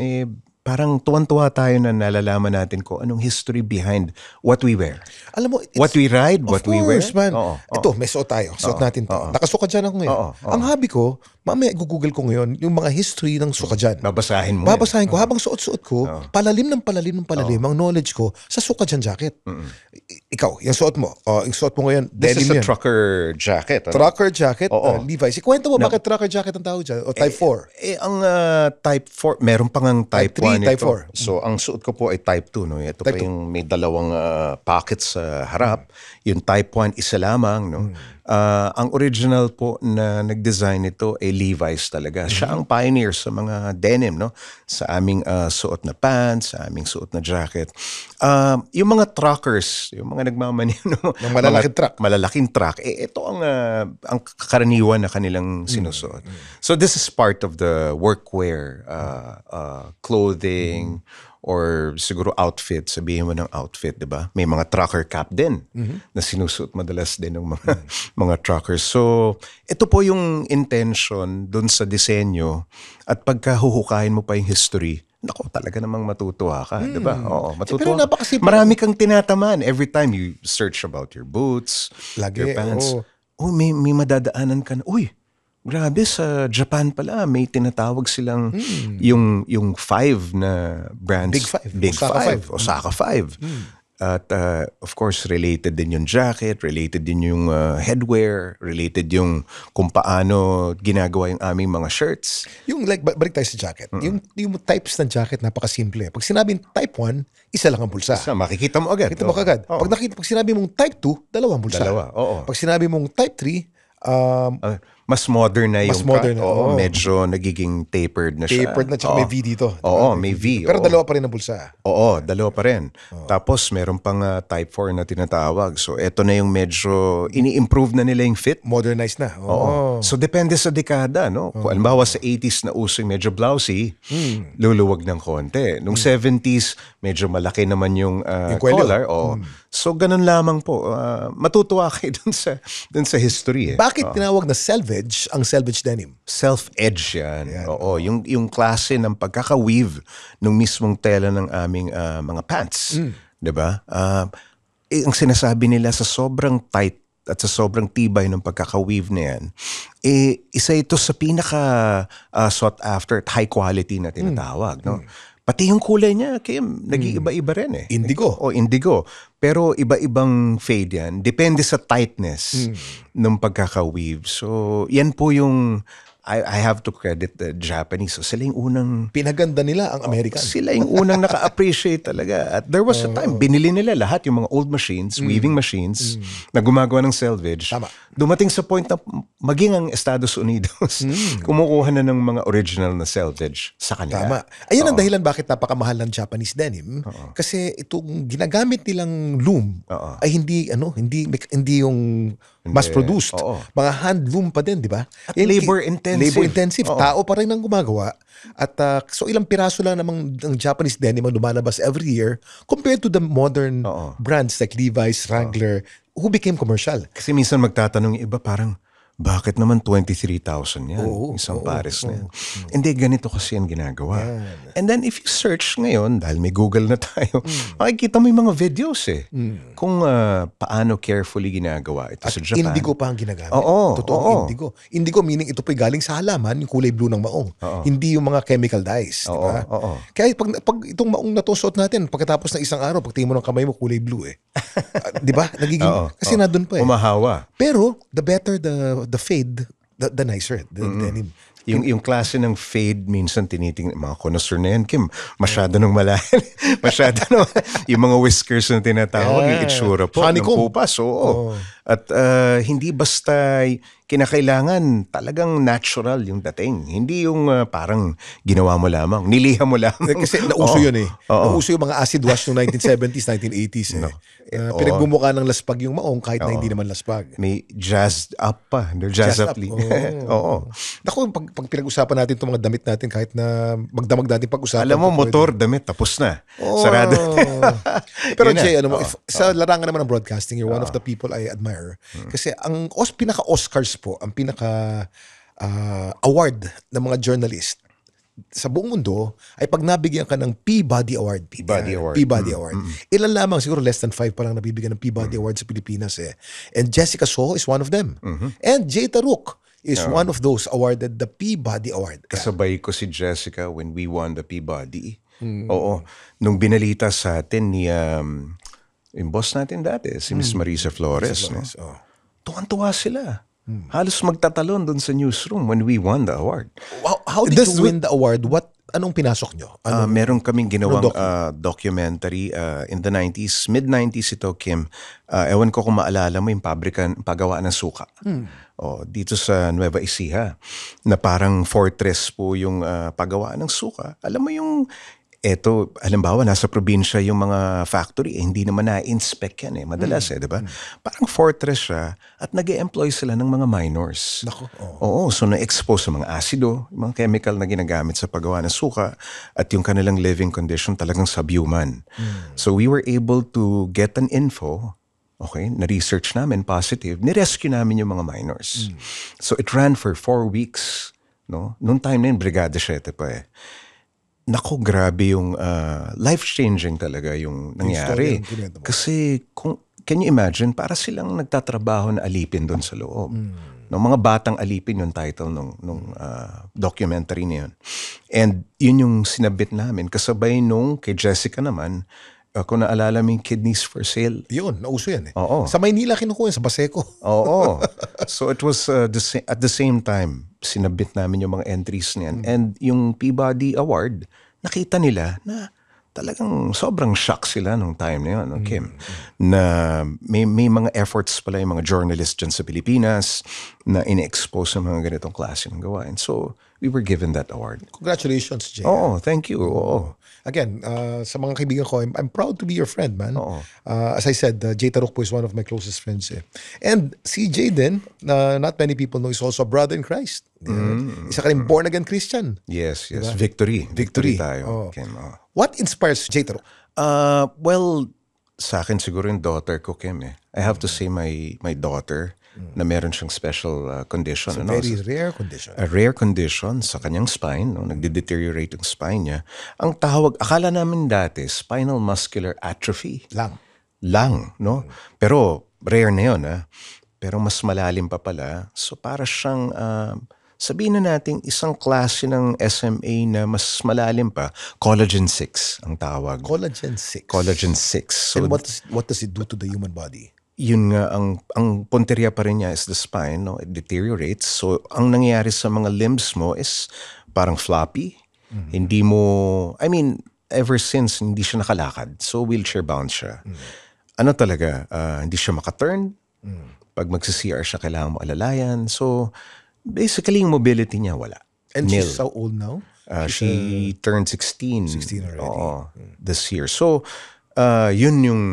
Speaker 4: parang tuwan-tuwa tayo na nalalaman natin ko anong history behind what we wear.
Speaker 5: Alam mo,
Speaker 4: what we ride, what we wear.
Speaker 5: Of course, man. Ito, may suot tayo. Suot natin to. Nakasuka dyan ako ngayon. Ang hobby ko, mamaya i-google ko ngayon yung mga history ng suka dyan.
Speaker 4: Babasahin mo.
Speaker 5: Babasahin ko. Habang suot-suot ko, palalim ang knowledge ko sa suka dyan jacket. Ikaw, yung suot mo. Yung suot mo ngayon,
Speaker 4: this is a
Speaker 5: denim yan.
Speaker 4: trucker jacket.
Speaker 5: Trucker jacket, Levi's. Ikwento mo bakit trucker jacket ang tawag dyan? O type 4?
Speaker 4: Ang type 4, meron pang ang type 1
Speaker 5: type 4.
Speaker 4: So, ang suot ko po ay type 2. No? Ito type pa yung may dalawang pockets sa harap. Yung type 1, isa lamang. No? Ang original po na nag-design nito ay Levi's talaga. Siya ang pioneer sa mga denim, no? Sa aming suot na pants, sa aming suot na jacket. Yung mga truckers, yung mga nagmamanino,
Speaker 5: ng malalaking truck.
Speaker 4: Ito ang karaniwan na kanilang sinusuot. So this is part of the workwear, clothing, or siguro outfit, sabihin mo ng outfit, di ba? May mga trucker cap din na sinusuot madalas din ng mga truckers. So, ito po yung intention dun sa disenyo at pagka huhukahin mo pa yung history, nako, talaga namang matutuwa ka, di ba? Oo, matutuwa.
Speaker 5: Pero
Speaker 4: marami kang tinataman every time you search about your boots, your pants. May madadaanan ka na, grabe, sa Japan pala, may tinatawag silang yung 5 na brands. Big Five. Osaka 5. At of course, related din yung jacket, related din yung headwear, related yung kung paano ginagawa yung aming mga shirts.
Speaker 5: Yung balik tayo sa jacket. Yung types ng jacket, napakasimple. Pag sinabing type 1, isa lang ang bulsa.
Speaker 4: Makikita mo agad.
Speaker 5: Pag sinabi mong type 2, dalawang bulsa.
Speaker 4: Pag
Speaker 5: sinabi mong type 3,
Speaker 4: mas modern na yung
Speaker 5: Mas modern na,
Speaker 4: cut. Oo,
Speaker 5: oo.
Speaker 4: medyo nagiging tapered na siya.
Speaker 5: Tapered na, tsaka may V dito.
Speaker 4: Oo, may V.
Speaker 5: Pero
Speaker 4: oo.
Speaker 5: dalawa pa rin ang bulsa.
Speaker 4: Oo, dalawa pa rin. Tapos meron pang Type 4 na tinatawag. So eto na yung medyo ini-improve na nila yung fit.
Speaker 5: Modernized na.
Speaker 4: Oo. So depende sa dekada, no? Kung halimbawa sa 80s na uso yung medyo blousy, luluwag ng konti. Nung 70s, medyo malaki naman yung
Speaker 5: kwelyo.
Speaker 4: collar. Oo. So ganun lamang po. Matutuwa kayo dun sa history.
Speaker 5: Bakit tinawag na selvage ang selvage denim?
Speaker 4: Self-edge yan. Oo, yung klase ng pagkaka-weave ng mismong tela ng aming mga pants. 'Di ba? Ang sinasabi nila sa sobrang tight at sa sobrang tibay ng pagkaka-weave na yan, isa ito sa pinaka sought after at high quality na tinatawag. No? Pati yung kulay niya, Kim, nag-iiba-iba rin eh.
Speaker 5: Indigo.
Speaker 4: O indigo. Pero iba-ibang fade yan. Depende sa tightness ng pagkaka-weave. So, yan po yung I have to credit the Japanese. So, sila yung unang
Speaker 5: Pinaganda nila ang American.
Speaker 4: sila yung unang naka-appreciate talaga. At there was a time, binili nila lahat yung mga old machines, weaving machines, na gumagawa ng selvage.
Speaker 5: Tama.
Speaker 4: Dumating sa point na maging ang Estados Unidos, kumukuha na ng mga original na selvage sa kanila.
Speaker 5: Tama. Ayun ang dahilan bakit napakamahal ng Japanese denim. Kasi itong ginagamit nilang loom ay hindi yung mass-produced.
Speaker 4: Oo.
Speaker 5: Mga hand loom pa din, di ba?
Speaker 4: At labor-intensive.
Speaker 5: Labor-intensive.
Speaker 4: Oo.
Speaker 5: Tao pa rin ang gumagawa. At so ilang piraso lang namang ng Japanese denim ang lumalabas every year compared to the modern brands like Levi's, Wrangler, who became commercial.
Speaker 4: Kasi minsan magtatanong yung iba parang, bakit naman 23,000 yan? Isang pares na yan. Hindi, ganito kasi yan ginagawa. And then if you search ngayon, dahil may Google na tayo, makikita mo yung mga videos eh. Kung paano carefully ginagawa ito sa Japan.
Speaker 5: Indigo pa ang ginagamit.
Speaker 4: Oo,
Speaker 5: Totoong indigo. Indigo meaning ito po'y galing sa halaman, yung kulay blue ng maong. Hindi yung mga chemical dyes.
Speaker 4: Oo,
Speaker 5: Diba?
Speaker 4: oo.
Speaker 5: Kaya pag itong maong na to suot natin, pagkatapos ng isang araw, pag tingin mo ng kamay mo, kulay blue eh. Di ba? Nagiging, kasi nandun pa eh.
Speaker 4: Umahawa.
Speaker 5: Pero, the better the fade, the nicer, the denim.
Speaker 4: Yung klase ng fade, minsan tinitingnan, mga connoisseur na yan, Kim, masyado nang malayan. Masyado nang, yung mga whiskers na tinatawag, yung itsura po, ng
Speaker 5: Honeycomb.
Speaker 4: kupas. Oo. At hindi basta kinakailangan talagang natural yung dating. Hindi yung parang ginawa mo lamang, niliha mo lamang.
Speaker 5: Kasi nauso yun eh. Nauso yung mga acid wash noong 1970s, 1980s eh. Pinagbumuka ng laspag yung maong kahit na hindi naman laspag.
Speaker 4: May jazzed up pa. Jazz up. Oo.
Speaker 5: Naku, pag pinag-usapan natin itong mga damit natin kahit na magdamag natin pag-usapan.
Speaker 4: Alam mo, motor, damit, tapos na. Sarado.
Speaker 5: Pero
Speaker 4: Yun na.
Speaker 5: Jay, sa larangan naman ng broadcasting, you're one of the people I admire. Kasi ang pinaka-Oscars po, ang pinaka-award ng mga journalist sa buong mundo ay pag nabigyan ka ng Peabody Award.
Speaker 4: Peabody Award.
Speaker 5: Peabody Award. Ilan lamang, siguro less than 5 pa lang nabibigyan ng Peabody Award sa Pilipinas eh. And Jessica Soho is one of them. And Jay Taruk is one of those awarded the Peabody Award.
Speaker 4: Kasabay ko si Jessica when we won the Peabody. Oo. Nung binalita sa atin ni yung boss natin dati, si Miss Marisa Flores. No? Tuwan-tuwa sila. Halos magtatalon doon sa newsroom when we won the award.
Speaker 5: How did you win the award? Anong pinasok nyo?
Speaker 4: Meron kaming ginawang documentary in the 90s, mid-90s ito, Kim. Ewan ko kung maalala mo yung paggawa ng suka. Dito sa Nueva Ecija, na parang fortress po yung paggawa ng suka. Alam mo yung eto, halimbawa, nasa probinsya yung mga factory, hindi naman na-inspect yan eh. Madalas di ba? Parang fortress siya at nag-e-employ sila ng mga minors.
Speaker 5: Naku,
Speaker 4: Oo, so na-expose sa mga asido, yung mga chemical na ginagamit sa paggawa ng suka at yung kanilang living condition talagang subhuman. So we were able to get an info, okay, na-research namin, positive, ni-rescue namin yung mga minors. So it ran for 4 weeks. No? Noong time na yun, Brigada 7 pa eh. Naku, grabe yung life-changing talaga yung nangyari. Kasi can you imagine, para silang nagtatrabaho na alipin doon sa loob. No, mga batang alipin yung title nung documentary na yun. And yun yung sinabit namin. Kasabay nung kay Jessica naman, kung naalala mo yung Kidneys for Sale.
Speaker 5: Yun, nauso yan eh.
Speaker 4: Oo.
Speaker 5: Sa Maynila kinukuha yan, sa Baseco.
Speaker 4: Oo. So it was at the same time, sinabit namin yung mga entries niyan. And yung Peabody Award, nakita nila na talagang sobrang shock sila nung time na yun, no, Kim. Na may mga efforts pala yung mga journalists dyan sa Pilipinas na in-expose ng mga ganitong klase ng gawain. So, we were given that award.
Speaker 5: Congratulations, Jay.
Speaker 4: Oo, thank you. Oo.
Speaker 5: Again, sa mga kaibigan ko, I'm proud to be your friend, man.
Speaker 4: Oo.
Speaker 5: As I said, Jay Taruk po is one of my closest friends. And si Jay din, not many people know, is also a brother in Christ. Isa ka rin born-again Christian.
Speaker 4: Yes. Victory tayo,
Speaker 5: Oo.
Speaker 4: Kim. Oo.
Speaker 5: What inspires Jay Taruk?
Speaker 4: Well, sa akin siguro yung daughter ko, Kim. I have to say my daughter na meron siyang special condition.
Speaker 5: Very rare condition.
Speaker 4: A rare condition sa kanyang spine. No? Nagde-deteriorate yung spine niya. Ang tawag, akala namin dati, spinal muscular atrophy. Lang, no? Pero rare na yun, Pero mas malalim pa pala. So para siyang, sabihin na natin, isang klase ng SMA na mas malalim pa, collagen 6 ang tawag.
Speaker 5: Collagen 6.
Speaker 4: Collagen 6. So
Speaker 5: And what does it do to the human body?
Speaker 4: yun nga, ang punteriya pa rin niya is the spine, no? It deteriorates. So, ang nangyayari sa mga limbs mo is parang floppy. Hindi mo, ever since, hindi siya nakalakad. So, wheelchair-bound siya. Ano talaga, hindi siya makaturn. Pag magsi-CR siya, kailangan mo alalayan. So, basically, yung mobility niya, wala.
Speaker 5: And
Speaker 4: Nil.
Speaker 5: she's so old now?
Speaker 4: She turned 16.
Speaker 5: 16 already.
Speaker 4: Oo, this year. So, yun yung,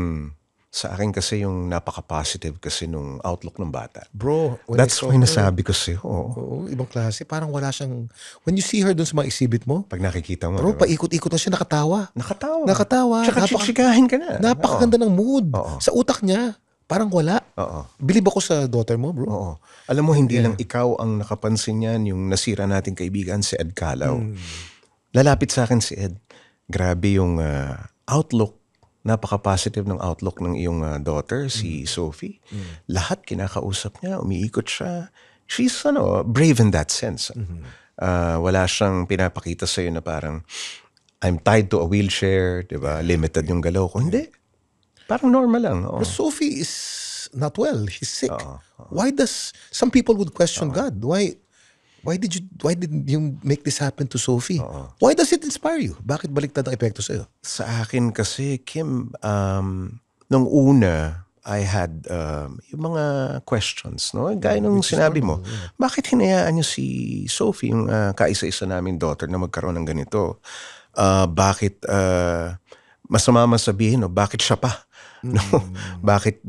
Speaker 4: sa akin kasi yung napaka-positive kasi nung outlook ng bata.
Speaker 5: Bro, when
Speaker 4: That's
Speaker 5: I saw
Speaker 4: why
Speaker 5: her,
Speaker 4: nasabi ko sa'yo.
Speaker 5: Oo, ibang klase. Parang wala siyang, when you see her dun sa mga exhibit mo,
Speaker 4: Pag nakikita mo.
Speaker 5: bro,
Speaker 4: diba?
Speaker 5: paikot-ikot na siya, nakatawa.
Speaker 4: Nakatawa. Tsaka
Speaker 5: Napaka-
Speaker 4: chichikahin ka na.
Speaker 5: Napakaganda ng mood.
Speaker 4: Oo.
Speaker 5: Sa utak niya, parang wala.
Speaker 4: Oo.
Speaker 5: Believe ako sa daughter mo, bro.
Speaker 4: Oo. Alam mo, hindi lang ikaw ang nakapansin yan, yung nasira nating kaibigan, si Ed Calaw. Lalapit sa akin si Ed. Grabe yung outlook, napaka-positive ng outlook ng iyong daughter, si Sophie. Lahat kinakausap niya, umiikot siya. She's brave in that sense. Wala siyang pinapakita sa'yo na parang, I'm tied to a wheelchair, diba? Limited yung galaw ko. Hindi. Parang normal lang. Oo.
Speaker 5: But Sophie is not well. He's sick. Why does, some people would question God. Why did you make this happen to Sophie? Why does it inspire you? Bakit baliktad ang epekto sa'yo?
Speaker 4: Sa akin kasi, Kim, nung una, I had yung mga questions, no? Gaya nung sinabi mo, bakit hinayaan niyo si Sophie, yung kaisa-isa naming daughter, na magkaroon ng ganito? Bakit, masama masabihin, no? Bakit siya pa? No? Bakit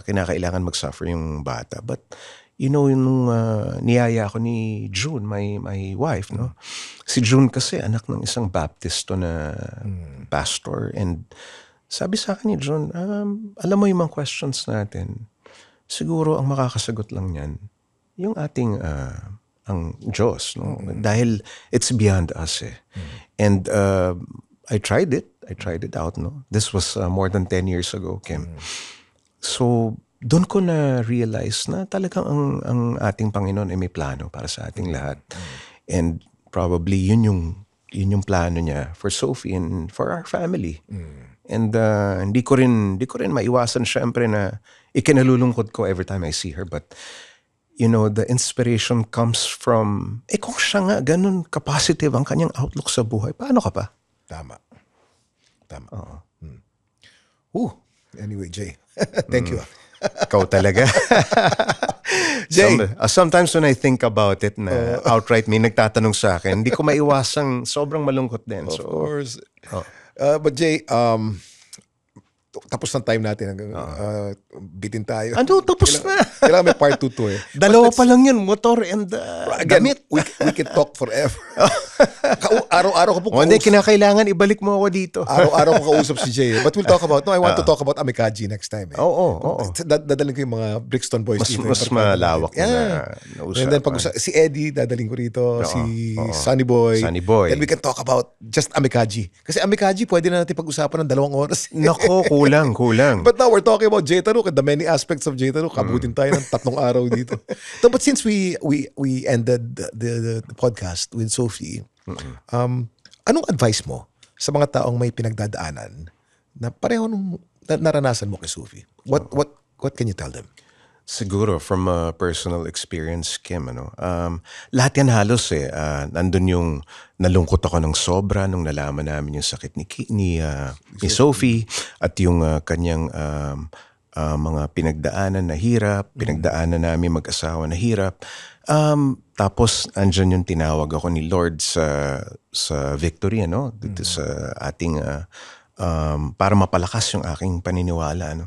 Speaker 4: kinakailangan mag-suffer yung bata? But, nung niyaya ako ni June, my wife, no? Si June kasi anak ng isang Baptist na pastor. And sabi sa akin ni June, alam mo yung mga questions natin, siguro ang makakasagot lang yan, yung ating ang Diyos. No? Dahil it's beyond us. And I tried it out. No? This was more than 10 years ago, Kim. So, doon ko na-realize na talagang ang ating Panginoon ay may plano para sa ating lahat. And probably yun yung plano niya for Sophie and for our family. And hindi ko rin maiwasan syempre na ikinalulungkot ko every time I see her. But, the inspiration comes from, kung siya nga ganun ka-positive ang kanyang outlook sa buhay, paano ka pa?
Speaker 5: Tama. Anyway, Jay, thank you.
Speaker 4: Ikaw talaga.
Speaker 5: Jay.
Speaker 4: Sometimes when I think about it na outright may nagtatanong sa akin, hindi ko maiwasang sobrang malungkot din.
Speaker 5: Of course. But Jay, tapos ng time natin. Bitin tayo.
Speaker 4: Ano? Tapos na?
Speaker 5: Kailangan may part 2 to .
Speaker 4: Dalawa pa lang yun, motor and
Speaker 5: Again,
Speaker 4: damit.
Speaker 5: we can talk forever. Araw-araw ko po
Speaker 4: Hindi, kinakailangan ibalik mo ako dito.
Speaker 5: Araw-araw ko kausap si Jay. But we'll talk about, I want to talk about Amikaji next time.
Speaker 4: Oo.
Speaker 5: Dadalhin ko yung mga Brixton Boys dito.
Speaker 4: Mas malawak
Speaker 5: na
Speaker 4: usapan.
Speaker 5: And then si Eddie, dadalhin ko rito. Si Sunny Boy. And we can talk about just Amikaji. Kasi Amikaji, pwede na natin pag-usapan ng 2 oras.
Speaker 4: Nako, kulang.
Speaker 5: But now we're talking about Jay Taruk and the many aspects of Jay Taruk. Kabutin tayo ng 3 araw dito. So, but since we ended the podcast with Sophie, anong advice mo sa mga taong may pinagdadaanan na pareho nung naranasan mo kay Sophie? What can you tell them?
Speaker 4: Siguro from a personal experience, Kim, lahat yan halos nandun yung nalungkot ako ng sobra nung nalaman namin yung sakit ni Sophie at yung kanyang mga pinagdaanan na hirap, pinagdaanan namin mag-asawa na hirap. Tapos andyan yung tinawag ako ni Lord sa victory, dito sa ating para mapalakas yung aking paniniwala,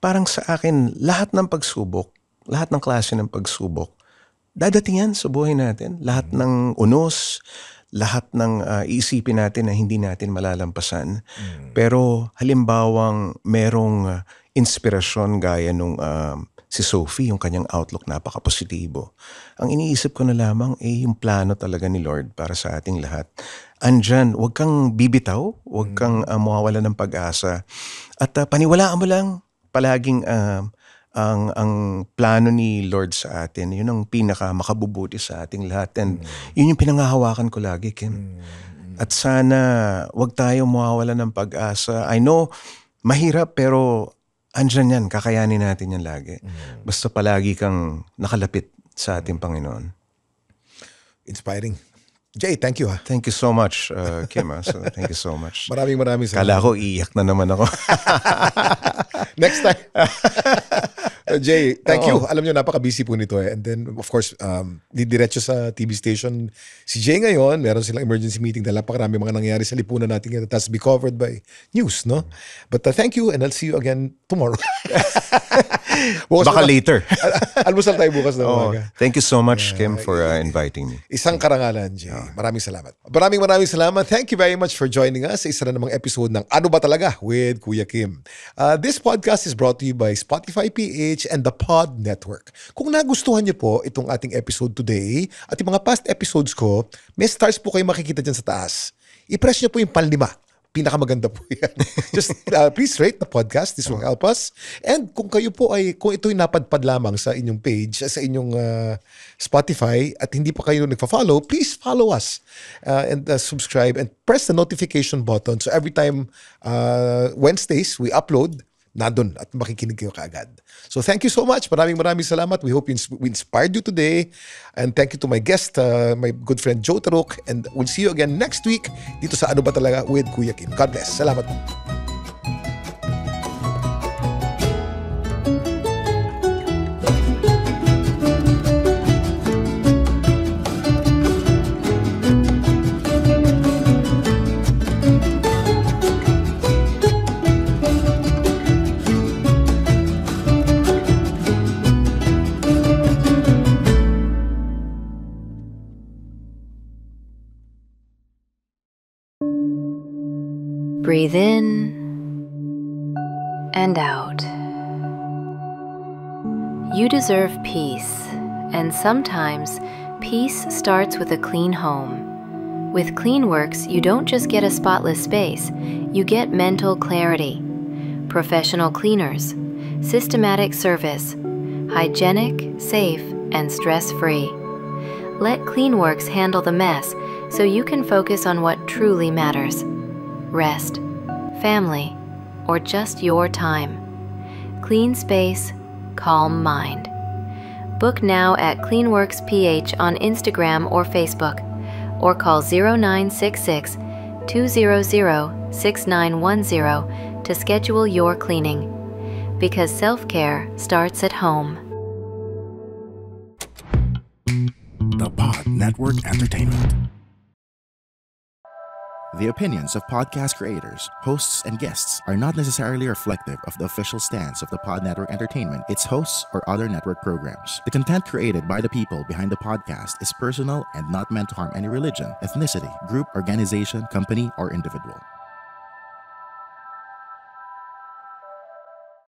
Speaker 4: Parang sa akin, lahat ng pagsubok, lahat ng klase ng pagsubok, dadating yan sa buhay natin. Lahat ng unos, lahat ng iisipin natin na hindi natin malalampasan. Pero halimbawang merong inspirasyon gaya nung si Sophie, yung kanyang outlook napaka-positibo. Ang iniisip ko na lamang yung plano talaga ni Lord para sa ating lahat. Andyan, huwag kang bibitaw, huwag kang mawawala ng pag-asa. At paniwalaan mo lang, palaging ang plano ni Lord sa atin, yun ang pinaka makabubuti sa ating lahat. And yun yung pinangahawakan ko lagi, Kim. At sana wag tayo mawawala ng pag-asa. I know, mahirap pero andyan yan, kakayanin natin yan lagi. Basta palagi kang nakalapit sa ating Panginoon.
Speaker 5: Inspiring. Jay, thank you.
Speaker 4: Thank you so much, Kim. So, thank you so much.
Speaker 5: Maraming salamat.
Speaker 4: Kala ko iiyak na naman ako.
Speaker 5: Next time. Jay, thank you. Alam nyo, napaka-busy po nito And then, of course, didiretso sa TV station si Jay ngayon. Meron silang emergency meeting dahil napakarami mga nangyari sa lipunan natin ngayon. That has to be covered by news, no? But thank you and I'll see you again tomorrow.
Speaker 4: Baka later.
Speaker 5: Almusal tayo bukas na umaga.
Speaker 4: Thank you so much, Kim, for inviting me.
Speaker 5: Isang karangalan, Jay. Maraming salamat. Maraming salamat. Thank you very much for joining us sa isa na namang episode ng Ano Ba Talaga with Kuya Kim. This podcast is brought to you by Spotify PH and the Pod Network. Kung nagustuhan niyo po itong ating episode today at yung mga past episodes ko, may stars po kayo makikita dyan sa taas. I-press niyo po yung panlima. Pinakamaganda po yan. Just please rate the podcast. This will help us. And kung kayo po kung ito'y napadpad lamang sa inyong page, sa inyong Spotify at hindi pa kayo nagfa-follow, please follow us and subscribe and press the notification button so every time Wednesdays we upload, nandun at makikinig kayo kaagad. So thank you so much. Maraming salamat. We hope we inspired you today. And thank you to my guest, my good friend Joe Taruk. And we'll see you again next week dito sa Ano Ba Talaga with Kuya Kim. God bless. Salamat po.
Speaker 7: Breathe in and out. You deserve peace, and sometimes peace starts with a clean home. With CleanWorks, you don't just get a spotless space, you get mental clarity, professional cleaners, systematic service, hygienic, safe, and stress-free. Let CleanWorks handle the mess so you can focus on what truly matters. Rest, family, or just your time. Clean space, calm mind. Book now at CleanWorks PH on Instagram or Facebook, or call 0966 200 6910 to schedule your cleaning. Because self-care starts at home.
Speaker 6: The Pod Network Entertainment. The opinions of podcast creators, hosts, and guests are not necessarily reflective of the official stance of the Pod Network Entertainment, its hosts, or other network programs. The content created by the people behind the podcast is personal and not meant to harm any religion, ethnicity, group, organization, company, or individual.